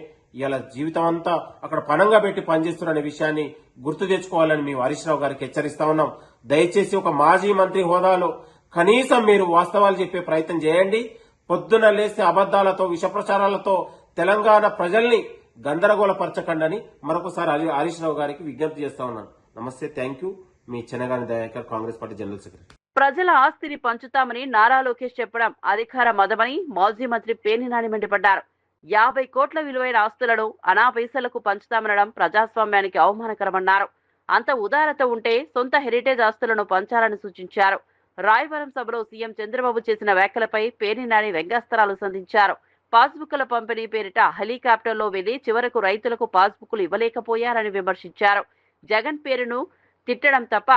I: ఇలా జీవితం అంతా అక్కడ పణంగా పెట్టి పనిచేస్తున్న విషయాన్ని గుర్తు తెచ్చుకోవాలని మేము హరీష్ రావు గారికి హెచ్చరిస్తా ఉన్నాం. దయచేసి ఒక మాజీ మంత్రి హోదాలో కనీసం మీరు వాస్తవాలు చెప్పే ప్రయత్నం చేయండి. పొద్దున లేస్తే అబద్దాలతో, విష ప్రచారాలతో తెలంగాణ ప్రజల్ని గందరగోళపరచకండి మరొకసారి హరీష్ రావు గారికి విజ్ఞప్తి చేస్తా ఉన్నాను. నమస్తే, థ్యాంక్ యూ. మీ Chennagani Dayakar, Congress party general secretary.
A: ప్రజల ఆస్తిని పంచుతామని నారా లోకేష్ చెప్పడం అధికార మదమని మాజీ మంత్రి పేర్ని నాని మండిపడ్డారు. 50 కోట్ల విలువైన ఆస్తులను అనా పైసలకు పంచుతామనడం ప్రజాస్వామ్యానికి అవమానకరమన్నారు. అంత ఉదారత ఉంటే సొంత హెరిటేజ్ ఆస్తులను పంచాలని సూచించారు. రాయవరం సభలో సీఎం చంద్రబాబు చేసిన వ్యాఖ్యలపై పేర్ని నాని వ్యంగ్యాస్త్రాలు సంధించారు. పాస్బుక్ల పంపిణీ పేరిట హెలికాప్టర్లో వెళ్లి చివరకు రైతులకు పాస్బుక్లు ఇవ్వలేకపోయారని విమర్శించారు. జగన్ పేరును తిట్టడం తప్ప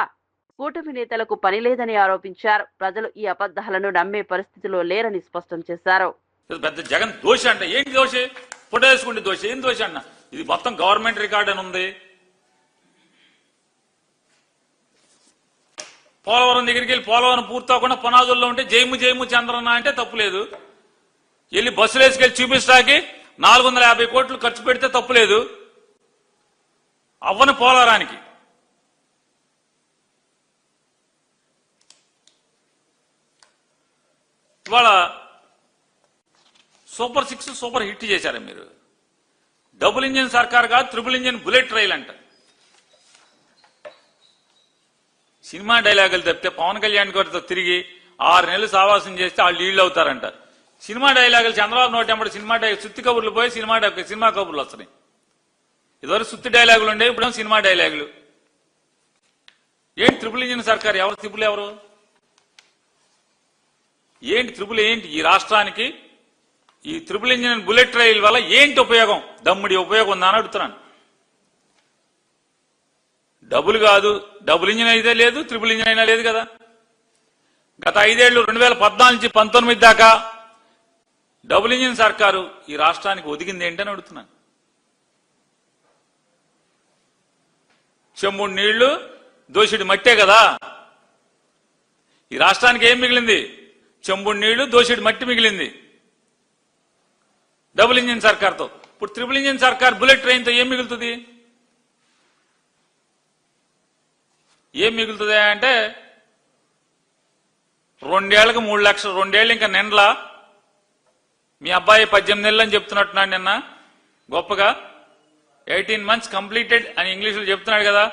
A: కూటమి నేతలకు పని లేదని ఆరోపించారు. ప్రజలు ఈ అబద్ధాలను నమ్మే పరిస్థితిలో లేరని స్పష్టం చేశారు.
J: పెద్ద జగన్ దోష అంటే ఏంటి దోష? ఫోటో వేసుకుంటే దోష, ఏం దోష అన్న? ఇది మొత్తం గవర్నమెంట్ రికార్డ్ అని ఉంది. పోలవరం దగ్గరికి వెళ్ళి పోలవరం పూర్తవకుండా పునాదుల్లో ఉంటే జైము జైము చంద్రన్న అంటే తప్పులేదు. వెళ్ళి బస్సులు వేసుకెళ్ళి చూపిస్తాకి 450 కోట్లు ఖర్చు పెడితే తప్పులేదు. అవ్వని పోలవరానికి ఇవాళ సూపర్ 6 సూపర్ హిట్ చేశారు మీరు. డబుల్ ఇంజిన్ సర్కార్ కాదు, ట్రిపుల్ ఇంజిన్ బుల్లెట్ రైల్ అంట. సినిమా డైలాగులు తప్పితే పవన్ కళ్యాణ్ గారితో తిరిగి 6 నెలలు సావాసం చేస్తే వాళ్ళు నీళ్లు అవుతారంట. సినిమా డైలాగులు చంద్రబాబు నోటి వెంబడి సినిమా సుత్తి కబుర్లు పోయి సినిమా కబుర్లు వస్తున్నాయి. ఇదివరకు సుత్తి డైలాగులు ఉండే, ఇప్పుడు సినిమా డైలాగులు. ఏంటి ట్రిపుల్ ఇంజిన్ సర్కార్? ఎవరు ట్రిపుల్? ఎవరు ఏంటి ట్రిపుల్? ఏంటి ఈ రాష్ట్రానికి ఈ ట్రిపుల్ ఇంజిన్ బుల్లెట్ రైల్ వల్ల ఏంటి ఉపయోగం? దమ్ముడి ఉపయోగం ఉందా అని అడుగుతున్నాను. డబుల్ కాదు, డబుల్ ఇంజిన్ అయితే లేదు, ట్రిపుల్ ఇంజిన్ అయినా లేదు కదా. గత 5 ఏళ్లు 2014 నుంచి 19 దాకా డబుల్ ఇంజిన్ సర్కారు ఈ రాష్ట్రానికి ఒదిగింది ఏంటని అడుగుతున్నాను. చెంబుడు నీళ్లు, దోషుడి మట్టే కదా. ఈ రాష్ట్రానికి ఏం మిగిలింది? చెంబుడు నీళ్లు, దోషుడి మట్టి మిగిలింది డబుల్ ఇంజిన్ సర్కార్తో. ఇప్పుడు ట్రిపుల్ ఇంజిన్ సర్కార్ బుల్లెట్ ట్రైన్తో ఏం మిగులుతుంది? ఏం మిగులుతుంది అంటే 2 ఏళ్లకు 3 లక్షలు, 2 ఏళ్ళు ఇంకా నిండ్లా. మీ అబ్బాయి 18 నెలలు అని చెప్తున్నట్టున్నాడు నిన్న గొప్పగా. 18 months కంప్లీటెడ్ అని ఇంగ్లీష్లో చెప్తున్నాడు కదా.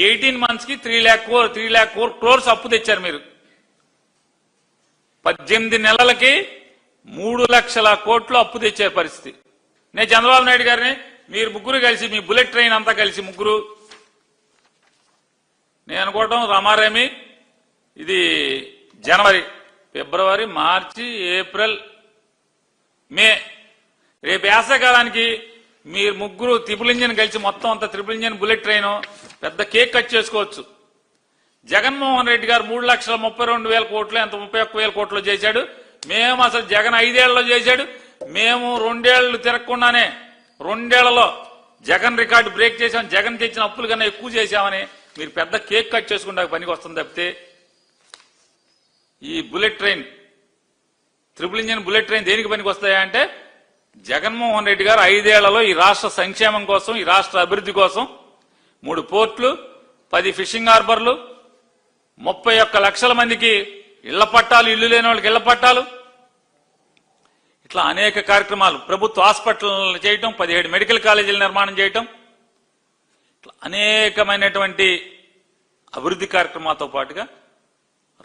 J: 18 months కి 3 lakh crores అప్పు తెచ్చారు మీరు. 18 నెలలకి 3 లక్షల కోట్లు అప్పు తెచ్చే పరిస్థితి. నేను చంద్రబాబు నాయుడు గారిని, మీరు ముగ్గురు కలిసి, మీ బుల్లెట్ ట్రైన్ అంతా కలిసి ముగ్గురు, నేను అనుకోవటం రామారేమి, ఇది జనవరి, ఫిబ్రవరి, మార్చి, ఏప్రిల్, మే, రేపు వేసవికాలానికి మీరు ముగ్గురు ట్రిపుల్ ఇంజిన్ కలిసి మొత్తం అంతా ట్రిపుల్ ఇంజిన్ బుల్లెట్ ట్రైన్ పెద్ద కేక్ కట్ చేసుకోవచ్చు. జగన్మోహన్ రెడ్డి గారు 3,32,000 కోట్లు, ఎంత 31,000 కోట్లు చేశాడు. మేము అసలు జగన్ 5 ఏళ్లలో చేశాడు. మేము 2 ఏళ్లు తిరగకుండానే 2 ఏళ్లలో జగన్ రికార్డు బ్రేక్ చేశాం. జగన్ తెచ్చిన అప్పులు కన్నా ఎక్కువ చేశామని మీరు పెద్ద కేక్ కట్ చేసుకుంటే పనికి వస్తుంది తప్పితే ఈ bullet train, triple engine bullet train దేనికి పనికి వస్తాయా అంటే జగన్మోహన్ రెడ్డి గారు 5 ఏళ్లలో ఈ రాష్ట్ర సంక్షేమం కోసం, ఈ రాష్ట్ర అభివృద్ధి కోసం 3 పోర్టులు, 10 ఫిషింగ్ హార్బర్లు, 31 లక్షల మందికి ఇళ్ల పట్టాలు, ఇల్లు లేని వాళ్ళకి ఇళ్ల పట్టాలు, ఇట్లా అనేక కార్యక్రమాలు, ప్రభుత్వ హాస్పిటల్ చేయటం, 17 మెడికల్ కాలేజీల నిర్మాణం చేయటం, ఇట్లా అనేకమైనటువంటి అభివృద్ధి కార్యక్రమాలతో పాటుగా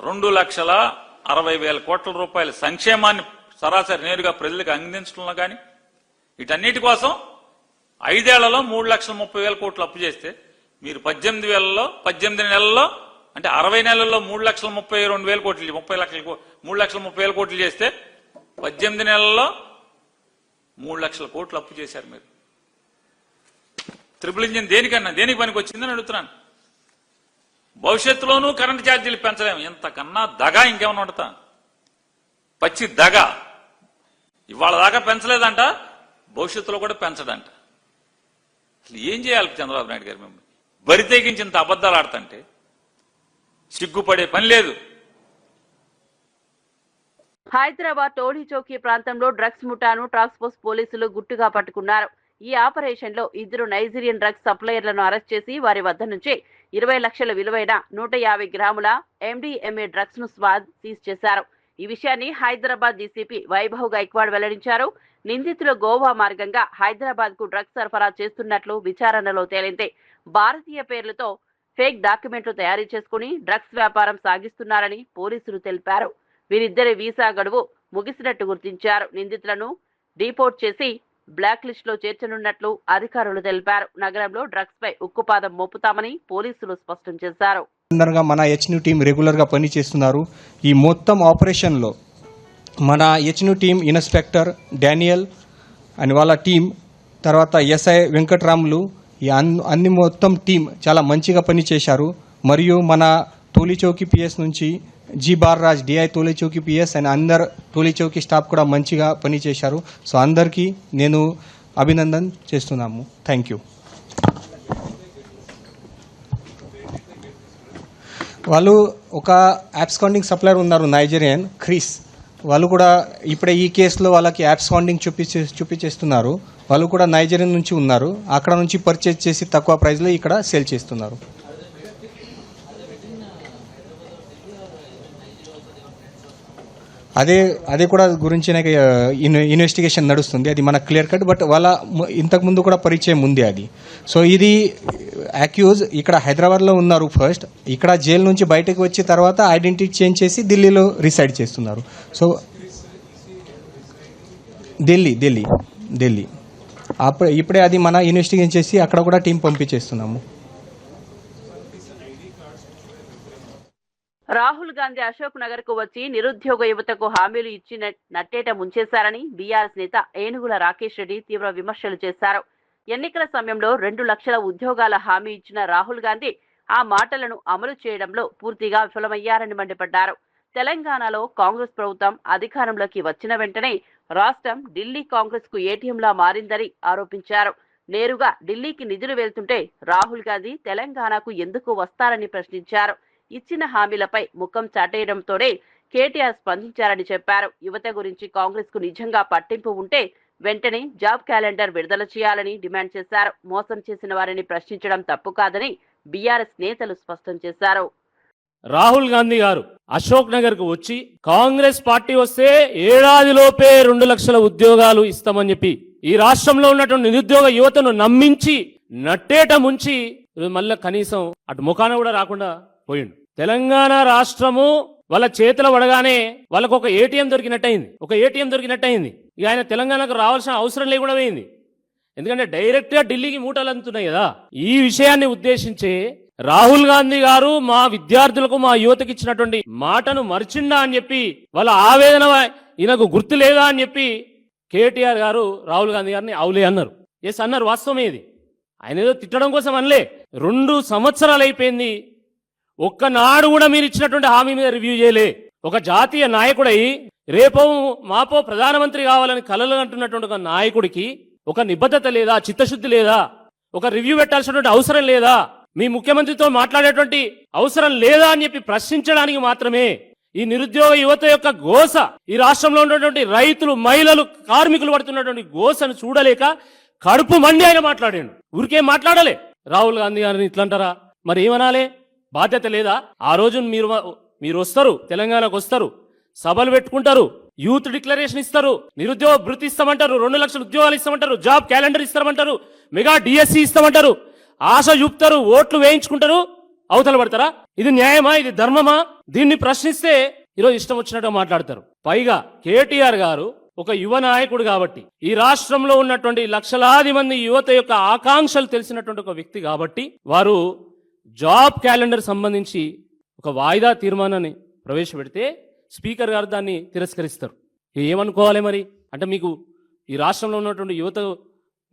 J: 2,60,000 కోట్ల రూపాయల సంక్షేమాన్ని సరాసరి నేరుగా ప్రజలకు అందించడంలో కానీ, వీటన్నిటి కోసం 5 ఏళ్లలో 3,30,000 కోట్లు అప్పు చేస్తే మీరు 18 నెలల్లో అంటే 60 నెలల్లో 3,32,000 కోట్లు, 3,30,000 కోట్లు చేస్తే 18 నెలల్లో 3 లక్షల కోట్లు అప్పు చేశారు మీరు. ట్రిపుల్ ఇంజిన్ దేనికి పనికి వచ్చిందని అడుగుతున్నాను. భవిష్యత్తులోనూ కరెంటు ఛార్జీలు పెంచలేము. ఎంతకన్నా దగా ఇంకేమన్నా ఉండతా? పచ్చి దగా. ఇవాళ దాకా పెంచలేదంట, భవిష్యత్తులో కూడా పెంచడంట. అసలు ఏం చేయాలి చంద్రబాబు నాయుడు గారు? మిమ్మల్ని బరి తెగించింత అబద్ధాలు ఆడుతుంటే సిగ్గుపడే పని లేదు.
A: హైదరాబాద్ టోలీ చౌకీ ప్రాంతంలో డ్రగ్స్ ముఠాను టాస్క్ ఫోర్స్ పోలీసులు గుట్టుగా పట్టుకున్నారు. ఈ ఆపరేషన్ లో 2 నైజీరియన్ డ్రగ్స్ సప్లయర్లను అరెస్ట్ చేసి వారి వద్ద నుంచి 20 లక్షల విలువైన 150 గ్రాముల MDMA డ్రగ్స్ ను సీజ్ చేశారు. ఈ విషయాన్ని హైదరాబాద్ డీసీపీ వైభవ్ గైక్వాడ్ వెల్లడించారు. నిందితులు గోవా మార్గంగా హైదరాబాద్ కు డ్రగ్స్ సరఫరా చేస్తున్నట్లు విచారణలో తేలింది. భారతీయ పేర్లతో ఫేక్ డాక్యుమెంట్లు తయారు చేసుకుని డ్రగ్స్ వ్యాపారం సాగిస్తున్నారని పోలీసులు తెలిపారు. వీరిద్దరి వీసా గడువు ముగిసినట్టు గుర్తించారు. నిందితులను డిపోర్ట్ చేసి బ్లాక్ లిస్ట్ లో చేర్చనున్నట్లు అధికారులు తెలిపారు. నగరంలో డ్రగ్స్ పై ఉక్కుపాదం మోపుతామని పోలీసులు స్పష్టం చేశారు.
K: మన హెచ్న్యూ టీం రెగ్యులర్ గా పని చేస్తున్నారు. ఈ మొత్తం ఆపరేషన్ లో మన హెచ్న్యూ టీం ఇన్స్పెక్టర్ డానియల్ అని వాళ్ళ టీం, తర్వాత ఎస్ఐ వెంకట్రాములు, ఈ అన్ని మొత్తం టీం చాలా మంచిగా పని చేశారు. మరియు మన టోలీ చౌకీ పిఎస్ నుంచి G Balaraj DI Toli Chowki PS and అందరు టోలీ చౌకీ స్టాఫ్ కూడా మంచిగా పని చేశారు. సో అందరికీ నేను అభినందన చేస్తున్నాము. Thank you. వాళ్ళు ఒక యాబ్స్కాండింగ్ సప్లయర్ ఉన్నారు, నైజీరియన్ క్రిస్. వాళ్ళు కూడా ఇప్పుడే ఈ కేసులో వాళ్ళకి యాబ్స్కాండింగ్ చూపించేస్తున్నారు. వాళ్ళు కూడా నైజీరియన్ నుంచి ఉన్నారు. అక్కడ నుంచి పర్చేజ్ చేసి తక్కువ ప్రైస్లో ఇక్కడ సేల్ చేస్తున్నారు. అదే కూడా గురించి ఇన్వెస్టిగేషన్ నడుస్తుంది. అది మనకు క్లియర్ కట్. బట్ వాళ్ళ ఇంతకు ముందు కూడా పరిచయం ఉంది అది. సో ఇది అక్యూజ్ ఇక్కడ హైదరాబాద్లో ఉన్నారు ఫస్ట్. ఇక్కడ జైలు నుంచి బయటకు వచ్చి తర్వాత ఐడెంటిటీ చేంజ్ చేసి ఢిల్లీలో రిసైడ్ చేస్తున్నారు. సో ఢిల్లీ ఇప్పుడే అది మన ఇన్వెస్టిగేషన్ చేసి అక్కడ కూడా టీం పంపించేస్తున్నాము.
A: రాహుల్ గాంధీ అశోక్ నగర్ కు వచ్చి నిరుద్యోగ యువతకు హామీలు ఇచ్చి నట్టేట ముంచేశారని బీఆర్ఎస్ నేత ఏనుగుల రాకేష్ రెడ్డి తీవ్ర విమర్శలు చేశారు. ఎన్నికల సమయంలో 2 లక్షల ఉద్యోగాల హామీ ఇచ్చిన రాహుల్ గాంధీ ఆ మాటలను అమలు చేయడంలో పూర్తిగా విఫలమయ్యారని మండిపడ్డారు. తెలంగాణలో కాంగ్రెస్ ప్రభుత్వం అధికారంలోకి వచ్చిన వెంటనే రాష్ట్రం ఢిల్లీ కాంగ్రెస్ కు ఏటీఎంలా మారిందని ఆరోపించారు. నేరుగా ఢిల్లీకి నిధులు వెళ్తుంటే రాహుల్ గాంధీ తెలంగాణకు ఎందుకు వస్తారని ప్రశ్నించారు. ఇచ్చిన హామీలపై ముఖం చాటేయడంతోనే కేటీఆర్ స్పందించారని చెప్పారు. యువత గురించి కాంగ్రెస్ కు నిజంగా పట్టింపు ఉంటే వెంటనే జాబ్ క్యాలెండర్ విడుదల చేయాలని డిమాండ్ చేశారు. మోసం చేసిన వారిని ప్రశ్నించడం తప్పు కాదని బీఆర్ఎస్ నేతలు స్పష్టం చేశారు.
L: రాహుల్ గాంధీ గారు అశోక్ నగర్ కు వచ్చి కాంగ్రెస్ పార్టీ వస్తే ఏడాదిలోపే 2 లక్షల ఉద్యోగాలు ఇస్తామని చెప్పి ఈ రాష్ట్రంలో ఉన్నటువంటి నిరుద్యోగ యువతను నమ్మించి నట్టేట ముంచి మళ్ళీ కనీసం అటు ముఖాన కూడా రాకుండా పోయిండు. తెలంగాణ రాష్ట్రము వాళ్ళ చేతుల పడగానే వాళ్ళకు ఒక ఏటీఎం దొరికినట్టయింది. ఇక ఆయన తెలంగాణకు రావాల్సిన అవసరం లేకుండా పోయింది. ఎందుకంటే డైరెక్ట్ గా ఢిల్లీకి మూటలు అందుతున్నాయి కదా. ఈ విషయాన్ని ఉద్దేశించి రాహుల్ గాంధీ గారు మా విద్యార్థులకు మా యువతకి ఇచ్చినటువంటి మాటను మర్చిండా అని చెప్పి వాళ్ళ ఆవేదన ఈయనకు గుర్తు లేదా అని చెప్పి కేటీఆర్ గారు రాహుల్ గాంధీ గారిని అవులే అన్నారు. ఎస్ అన్నారు, వాస్తవమే ఇది. ఆయన ఏదో తిట్టడం కోసం అనలే. 2 సంవత్సరాలు అయిపోయింది, ఒక్కనాడు కూడా మీరు ఇచ్చినటువంటి హామీ మీద రివ్యూ చేయలే. ఒక జాతీయ నాయకుడై రేపో మాపో ప్రధానమంత్రి కావాలని కలలు అంటున్నటువంటి ఒక నాయకుడికి ఒక నిబద్ధత లేదా, చిత్తశుద్ధి లేదా, ఒక రివ్యూ పెట్టాల్సినటువంటి అవసరం లేదా, మీ ముఖ్యమంత్రితో మాట్లాడేటువంటి అవసరం లేదా అని చెప్పి ప్రశ్నించడానికి మాత్రమే ఈ నిరుద్యోగ యువత యొక్క గోస, ఈ రాష్ట్రంలో ఉన్నటువంటి రైతులు, మహిళలు, కార్మికులు పడుతున్నటువంటి గోసను చూడలేక కడుపు మండి ఆయన మాట్లాడాడు. ఊరికేం మాట్లాడలే. రాహుల్ గాంధీ గారిని ఇట్లంటారా? మరి ఏమనాలే? బాధ్యత లేదా? ఆ రోజు మీరు వస్తారు, తెలంగాణకు వస్తారు, సభలు పెట్టుకుంటారు, యూత్ డిక్లరేషన్ ఇస్తారు, నిరుద్యోగ భృతి ఇస్తామంటారు, 2 లక్షల ఉద్యోగాలు ఇస్తామంటారు, జాబ్ క్యాలెండర్ ఇస్తామంటారు, మెగా డిఎస్సి ఇస్తామంటారు, ఆశ చూపుతారు, ఓట్లు వేయించుకుంటారు, అవతల పడతారా? ఇది న్యాయమా? ఇది ధర్మమా? దీన్ని ప్రశ్నిస్తే ఈరోజు ఇష్టం వచ్చినట్టుగా మాట్లాడతారు. పైగా కేటీఆర్ గారు ఒక యువ నాయకుడు కాబట్టి, ఈ రాష్ట్రంలో ఉన్నటువంటి లక్షలాది మంది యువత యొక్క ఆకాంక్షలు తెలిసినటువంటి ఒక వ్యక్తి కాబట్టి వారు జాబ్ క్యాలెండర్ సంబంధించి ఒక వాయిదా తీర్మానాన్ని ప్రవేశపెడితే స్పీకర్ గారు దాన్ని తిరస్కరిస్తారు. ఏమనుకోవాలి మరి? అంటే మీకు ఈ రాష్ట్రంలో ఉన్నటువంటి యువత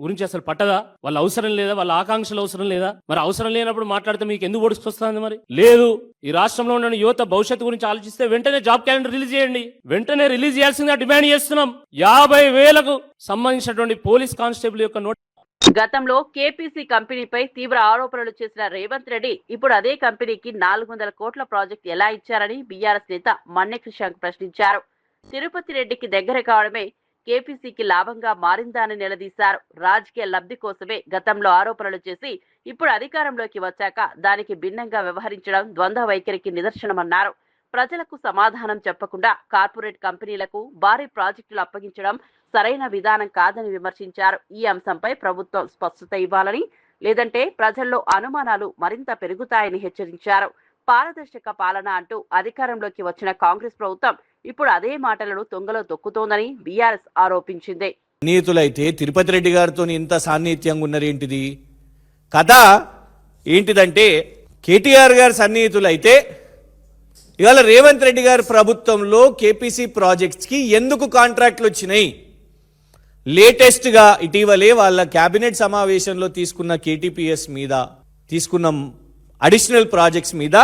L: గురించి అసలు పట్టదా? వాళ్ళ అవసరం లేదా? వాళ్ళ ఆకాంక్షలు అవసరం లేదా? మరి అవసరం లేనప్పుడు మాట్లాడితే మీకు ఎందుకు ఓడికొస్తుంది? మరి లేదు. ఈ రాష్ట్రంలో ఉన్న యువత భవిష్యత్తు గురించి ఆలోచిస్తే వెంటనే జాబ్ క్యాలెండర్ రిలీజ్ చేయండి. వెంటనే రిలీజ్ చేయాల్సిందిగా డిమాండ్ చేస్తున్నాం. 50,000కు సంబంధించినటువంటి పోలీస్ కానిస్టేబుల్ యొక్క నోట్.
A: గతంలో కేపీసీ కంపెనీపై తీవ్ర ఆరోపణలు చేసిన రేవంత్ రెడ్డి ఇప్పుడు అదే కంపెనీకి 400 కోట్ల ప్రాజెక్ట్ ఎలా ఇచ్చారని బీఆర్ఎస్ నేత మన్నె కృష్ణాంక్ ప్రశ్నించారు. తిరుపతి రెడ్డికి దగ్గర కావడమే కేపీసీకి లాభంగా మారిందా అని నిలదీశారు. రాజకీయ లబ్ధి కోసమే గతంలో ఆరోపణలు చేసి ఇప్పుడు అధికారంలోకి వచ్చాక దానికి భిన్నంగా వ్యవహరించడం ద్వంద్వ వైఖరికి నిదర్శనమన్నారు. ప్రజలకు సమాధానం చెప్పకుండా కార్పొరేట్ కంపెనీలకు భారీ ప్రాజెక్టులు అప్పగించడం సరైన విధానం కాదని విమర్శించారు. ఈ అంశంపై ప్రభుత్వం స్పష్టత ఇవ్వాలని, లేదంటే ప్రజల్లో అనుమానాలు మరింత పెరుగుతాయని హెచ్చరించారు. పారదర్శక పాలన అంటూ అధికారంలోకి వచ్చిన కాంగ్రెస్ ప్రభుత్వం ఇప్పుడు అదే మాటలను తొంగలో తొక్కుతోందని బీఆర్ఎస్ ఆరోపించింది.
M: సన్నిహితులైతే తిరుపతి రెడ్డి గారితో ఇంత సాన్నిహిత్యంగా ఉన్నారేంటిది? కథ ఏంటిదంటే కేటీఆర్ గారు సన్నిహితులైతే ఇవాళ రేవంత్ రెడ్డి గారి ప్రభుత్వంలో కేపీసీ ప్రాజెక్ట్స్కి ఎందుకు కాంట్రాక్ట్లు వచ్చినాయి? లేటెస్ట్గా ఇటీవలే వాళ్ళ క్యాబినెట్ సమావేశంలో తీసుకున్న కేటీపీఎస్ మీద తీసుకున్న అడిషనల్ ప్రాజెక్ట్స్ మీద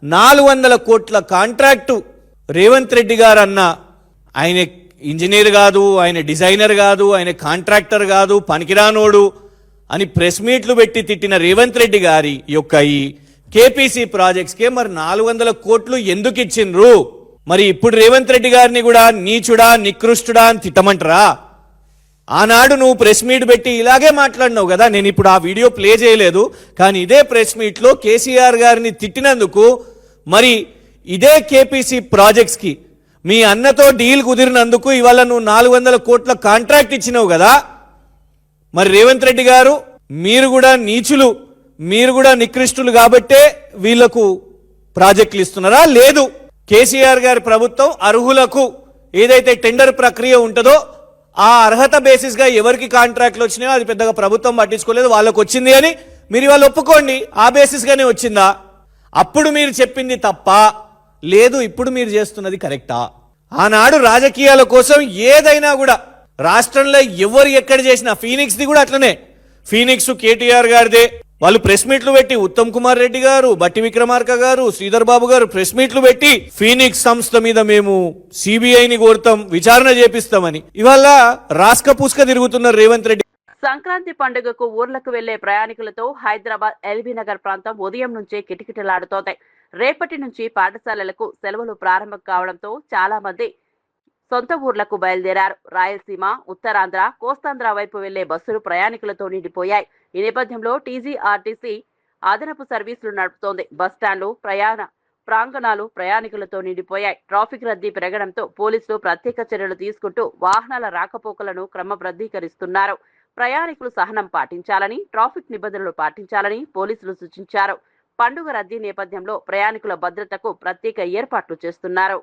M: 400 కోట్ల కాంట్రాక్టు రేవంత్ రెడ్డి గారు అన్న, ఆయన ఇంజనీర్ కాదు, ఆయన డిజైనర్ కాదు, ఆయన కాంట్రాక్టర్ కాదు, పనికిరానోడు అని ప్రెస్ మీట్లు పెట్టి తిట్టిన రేవంత్ రెడ్డి గారి యొక్క ఈ కేపీసీ ప్రాజెక్ట్స్కే మరి 400 కోట్లు ఎందుకు ఇచ్చిండ్రు? మరి ఇప్పుడు రేవంత్ రెడ్డి గారిని కూడా నీచుడా నికృష్టుడా అని తిట్టమంటారా? ఆనాడు నువ్వు ప్రెస్ మీట్ పెట్టి ఇలాగే మాట్లాడినావు కదా. నేను ఇప్పుడు ఆ వీడియో ప్లే చేయలేదు, కానీ ఇదే ప్రెస్ మీట్లో కేసీఆర్ గారిని తిట్టినందుకు మరి ఇదే కేపీసీ ప్రాజెక్ట్స్కి మీ అన్నతో డీల్ కుదిరినందుకు ఇవాళ నువ్వు 400 కోట్ల కాంట్రాక్ట్ ఇచ్చినావు కదా. మరి రేవంత్ రెడ్డి గారు మీరు కూడా నీచులు, మీరు కూడా నికృష్టులు కాబట్టే వీళ్లకు ప్రాజెక్టులు ఇస్తున్నారా? లేదు, కేసీఆర్ గారి ప్రభుత్వం అర్హులకు ఏదైతే టెండర్ ప్రక్రియ ఉంటుందో ఆ అర్హత బేసిస్ గా ఎవరికి కాంట్రాక్ట్లు వచ్చినాయో అది పెద్దగా ప్రభుత్వం పట్టించుకోలేదు, వాళ్ళకు వచ్చింది అని మీరు వాళ్ళు ఒప్పుకోండి. ఆ బేసిస్ గానే వచ్చిందా? అప్పుడు మీరు చెప్పింది తప్ప, లేదు ఇప్పుడు మీరు చేస్తున్నది కరెక్టా? ఆనాడు రాజకీయాల కోసం ఏదైనా కూడా రాష్ట్రంలో ఎవరు ఎక్కడ చేసినా, ఫీనిక్స్ ది కూడా అట్లనే, ఫీనిక్స్ కేటీఆర్ గారిదే. వాళ్ళు ప్రెస్ మీట్లు పెట్టి ఉత్తమ్ కుమార్ రెడ్డి గారు, బట్టి విక్రమార్క గారు, శ్రీధర్ బాబు గారు ప్రెస్ మీట్లు పెట్టి ఫీనిక్స్ సంస్థ మీద మేము సిబిఐని కోరుతాం, విచారణ చేపిస్తామని ఇవాళ రాస్క పూస్క తిరుగుతున్నారు రేవంత్ రెడ్డి.
A: సంక్రాంతి పండుగకు ఊర్లకు వెళ్లే ప్రయాణికులతో హైదరాబాద్ ఎల్బీ నగర్ ప్రాంతం ఉదయం నుంచే కిటకిటలాడుతోంది. రేపటి నుంచి పాఠశాలలకు సెలవులు ప్రారంభం కావడంతో చాలా మంది సొంత ఊర్లకు బయలుదేరారు. రాయలసీమ, ఉత్తరాంధ్ర, కోస్తాంధ్ర వైపు వెళ్లే బస్సులు ప్రయాణికులతో నిండిపోయాయి. ఈ నేపథ్యంలో టీజీఆర్టీసీ అదనపు సర్వీసులు నడుపుతోంది. బస్టాండ్లు, ప్రయాణ ప్రాంగణాలు ప్రయాణికులతో నిండిపోయాయి. ట్రాఫిక్ రద్దీ పెరగడంతో పోలీసులు ప్రత్యేక చర్యలు తీసుకుంటూ వాహనాల రాకపోకలను క్రమబద్ధీకరిస్తున్నారు. ప్రయాణికులు సహనం పాటించాలని, ట్రాఫిక్ నిబంధనలు పాటించాలని పోలీసులు సూచించారు. పండుగ రద్దీ నేపథ్యంలో ప్రయాణికుల భద్రతకు ప్రత్యేక ఏర్పాట్లు చేస్తున్నారు.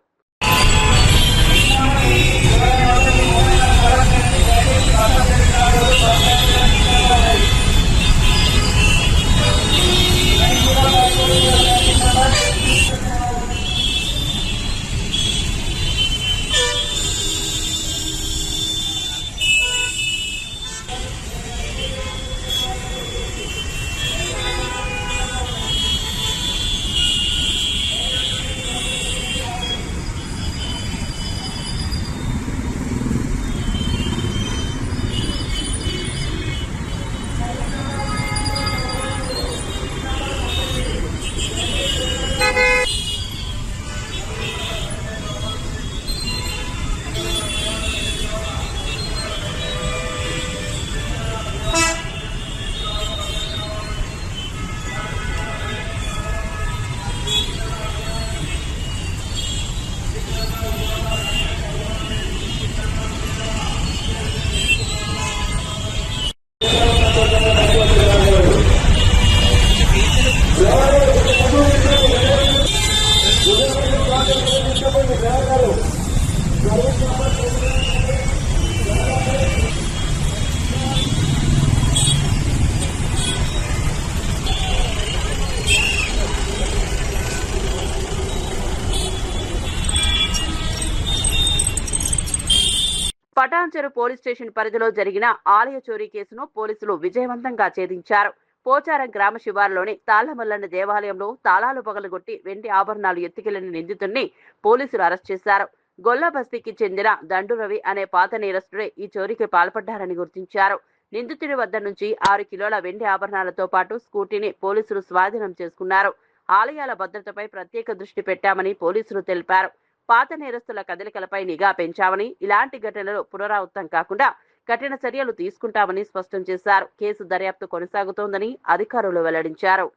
A: పటాన్చెరు పోలీస్ స్టేషన్ పరిధిలో జరిగిన ఆలయ చోరీ కేసును పోలీసులు విజయవంతంగా ఛేదించారు. పోచారం గ్రామ శివారులోని తాళ్లమల్లన్న దేవాలయంలో తాళాలు పగలగొట్టి వెండి ఆభరణాలు ఎత్తుకెళ్లిన నిందితుడిని పోలీసులు అరెస్ట్ చేశారు. గొల్లబస్తీకి చెందిన దండు రవి అనే పాత నేరస్తుడే ఈ చోరీకి పాల్పడ్డారని గుర్తించారు. నిందితుడి వద్ద నుంచి 6 కిలోల వెండి ఆభరణాలతో పాటు స్కూటీని పోలీసులు స్వాధీనం చేసుకున్నారు. ఆలయాల భద్రతపై ప్రత్యేక దృష్టి పెట్టామని పోలీసులు తెలిపారు. పాత నేరస్తుల కదలికలపై నిఘా పెంచామని, ఇలాంటి ఘటనలు పునరావృతం కాకుండా కఠిన చర్యలు తీసుకుంటామని స్పష్టం చేశారు. కేసు దర్యాప్తు కొనసాగుతోందని అధికారులు వెల్లడించారు.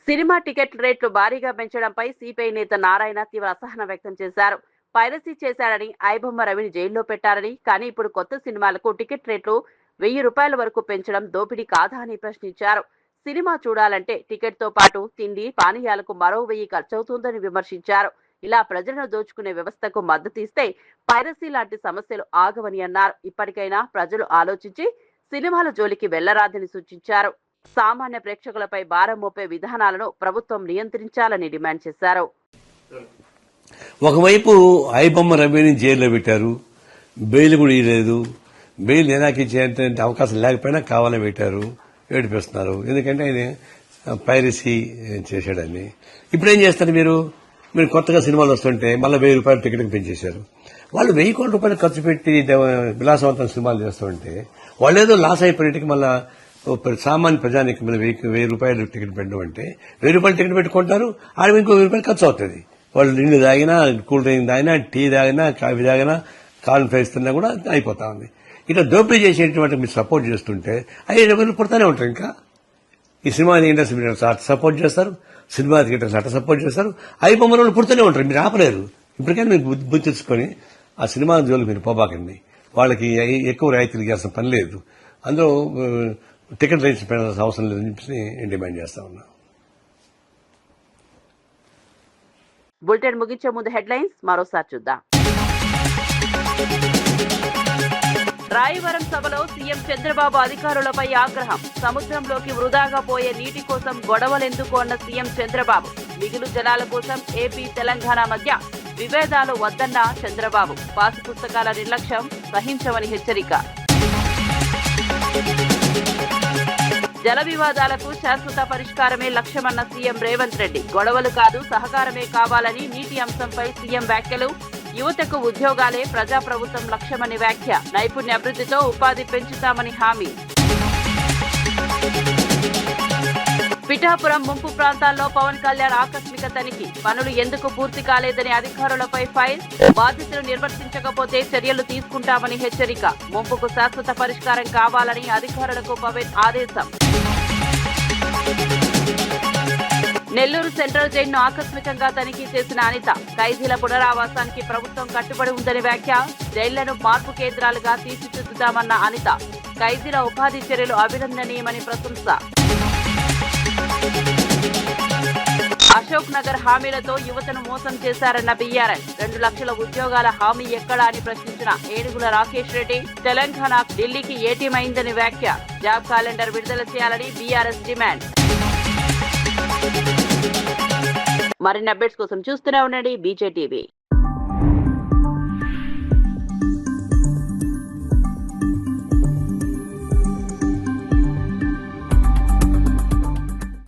A: సినిమా టికెట్ రేట్లు భారీగా పెంచడంపై సిపిఐ నేత నారాయణ తీవ్ర అసహనం వ్యక్తం చేశారు. పైరసీ చేశారని, ఐబొమ్మ రవిని జైల్లో పెట్టారని, కానీ ఇప్పుడు కొత్త సినిమాలకు టికెట్ రేట్లు 1000 రూపాయల వరకు పెంచడం దోపిడీ కాదా అని ప్రశ్నించారు. సినిమా చూడాలంటే టికెట్తో పాటు తిండి, పానీయాలకు మరో 1000 ఖర్చవుతుందని విమర్శించారు. ఇలా ప్రజలను దోచుకునే వ్యవస్థకు మద్దతు ఇస్తే పైరసీ లాంటి సమస్యలు ఆగవని అన్నారు. ఇప్పటికైనా ప్రజలు ఆలోచించి సినిమాల జోలికి వెళ్లరాదని సూచించారు. సామాన్య ప్రేక్షకులపై భారం మోపే విధానాలను ప్రభుత్వం నియంత్రించాలని డిమాండ్ చేశారు.
N: ఒకవైపు ఐబొమ్మ రవిని జైల్లో పెట్టారు, బెయిల్ కూడా ఇవ్వలేదు. బెయిల్ నేనాకిచ్చే అవకాశం లేకపోయినా కావాలని పెట్టారు, ఏడిపిస్తున్నారు. ఎందుకంటే ఆయన పైరసీ చేశాడని. ఇప్పుడు ఏం చేస్తారు మీరు కొత్తగా సినిమాలు వస్తుంటే మళ్ళీ 1000 రూపాయలు టికెట్కి పెంచేశారు. వాళ్ళు 1000 కోట్ల రూపాయలు ఖర్చు పెట్టి విలాసవంతం సినిమాలు చేస్తుంటే వాళ్ళు ఏదో లాస్ అయిపోయేటికి మళ్ళా సామాన్య ప్రజానికి మీద 1000 రూపాయలు టికెట్ పెట్టడం అంటే 1000 రూపాయలు టికెట్ పెట్టుకుంటారు, ఆడ ఇంకో 1000 రూపాయలు ఖర్చు అవుతుంది. వాళ్ళు నీళ్లు తాగినా, కూల్ డ్రింక్ తాగినా, టీ తాగినా, కాఫీ తాగినా, కాల్ ఫ్రైస్ తిన్నా కూడా అయిపోతా ఉంది. ఇట్లా దోపిడీ చేసేటువంటి మీరు సపోర్ట్ చేస్తుంటే అయ్యే ఎవరు పుడతానే ఉంటారు. ఇంకా ఈ సినిమా ఇండస్ట్రీ మీరు అట్లా సపోర్ట్ చేస్తారు, సినిమా థియేటర్స్ అట్లా సపోర్ట్ చేస్తారు, ఐబొమ్మ వాళ్ళు పుడుతూనే ఉంటారు. మీరు ఆపలేరు. ఇప్పటికైనా మీరు బుద్ధి తెచ్చుకొని ఆ సినిమా జోలికి మీరు పోబాకండి. వాళ్ళకి ఎక్కువ రాయితీలు చేయాల్సిన పని లేదు. అందులో టికెట్ రేట్స్ పెంచాల్సిన అవసరం లేదని చెప్పి డిమాండ్ చేస్తా ఉన్నా.
A: బులెటిన్ ముగించే ముందు హెడ్లైన్స్ మరోసారి చూద్దాం. రాయవరం సభలో సీఎం చంద్రబాబు అధికారులపై ఆగ్రహం. సముద్రంలోకి వృధాగా పోయే నీటి కోసం గొడవలెందుకు అన్న సీఎం చంద్రబాబు. మిగులు జలాల కోసం ఏపీ, తెలంగాణ మధ్య విభేదాలు వద్దన్న చంద్రబాబు. పాసు పుస్తకాల నిర్లక్ష్యం సహించమని హెచ్చరిక. జల వివాదాలకు శాశ్వత పరిష్కారమే లక్ష్యమన్న సీఎం రేవంత్ రెడ్డి. గొడవలు కాదు, సహకారమే కావాలని నీటి అంశంపై సీఎం వ్యాఖ్యలు. యువతకు ఉద్యోగాలే ప్రజాప్రభుత్వం లక్ష్యమని వ్యాఖ్య. నైపుణ్య అభివృద్ధితో ఉపాధి పెంచుతామని హామీ. పిఠాపురం ముంపు ప్రాంతాల్లో పవన్ కళ్యాణ్ ఆకస్మిక తనిఖీ. పనులు ఎందుకు పూర్తి కాలేదని అధికారులపై ఫైర్. బాధితులు నిర్వర్తించకపోతే చర్యలు తీసుకుంటామని హెచ్చరిక. ముంపుకు శాశ్వత పరిష్కారం కావాలని అధికారులకు పవన్ ఆదేశం. నెల్లూరు సెంట్రల్ జైలును ఆకస్మికంగా తనిఖీ చేసిన అనిత. ఖైదీల పునరావాసానికి ప్రభుత్వం కట్టుబడి ఉందని వ్యాఖ్య. జైళ్లను మార్పు కేంద్రాలుగా తీర్చిదిద్దుతామన్న అనిత. ఖైదీల ఉపాధి చర్యలు అభినందనీయమని ప్రశంస. అశోక్ నగర్ హామీలతో యువతను మోసం చేశారన్న బీఆర్ఎస్. 2 లక్షల ఉద్యోగాల హామీ ఎక్కడా అని ప్రశ్నించిన ఏనుగుల రాకేష్ రెడ్డి. తెలంగాణ ఢిల్లీకి ఏటీఎం అయిందని వ్యాఖ్య. జాబ్ క్యాలెండర్ విడుదల చేయాలని బీఆర్ఎస్ డిమాండ్. మరిన్ని అప్డేట్స్ కోసం చూస్తూనే ఉండండి BJTV.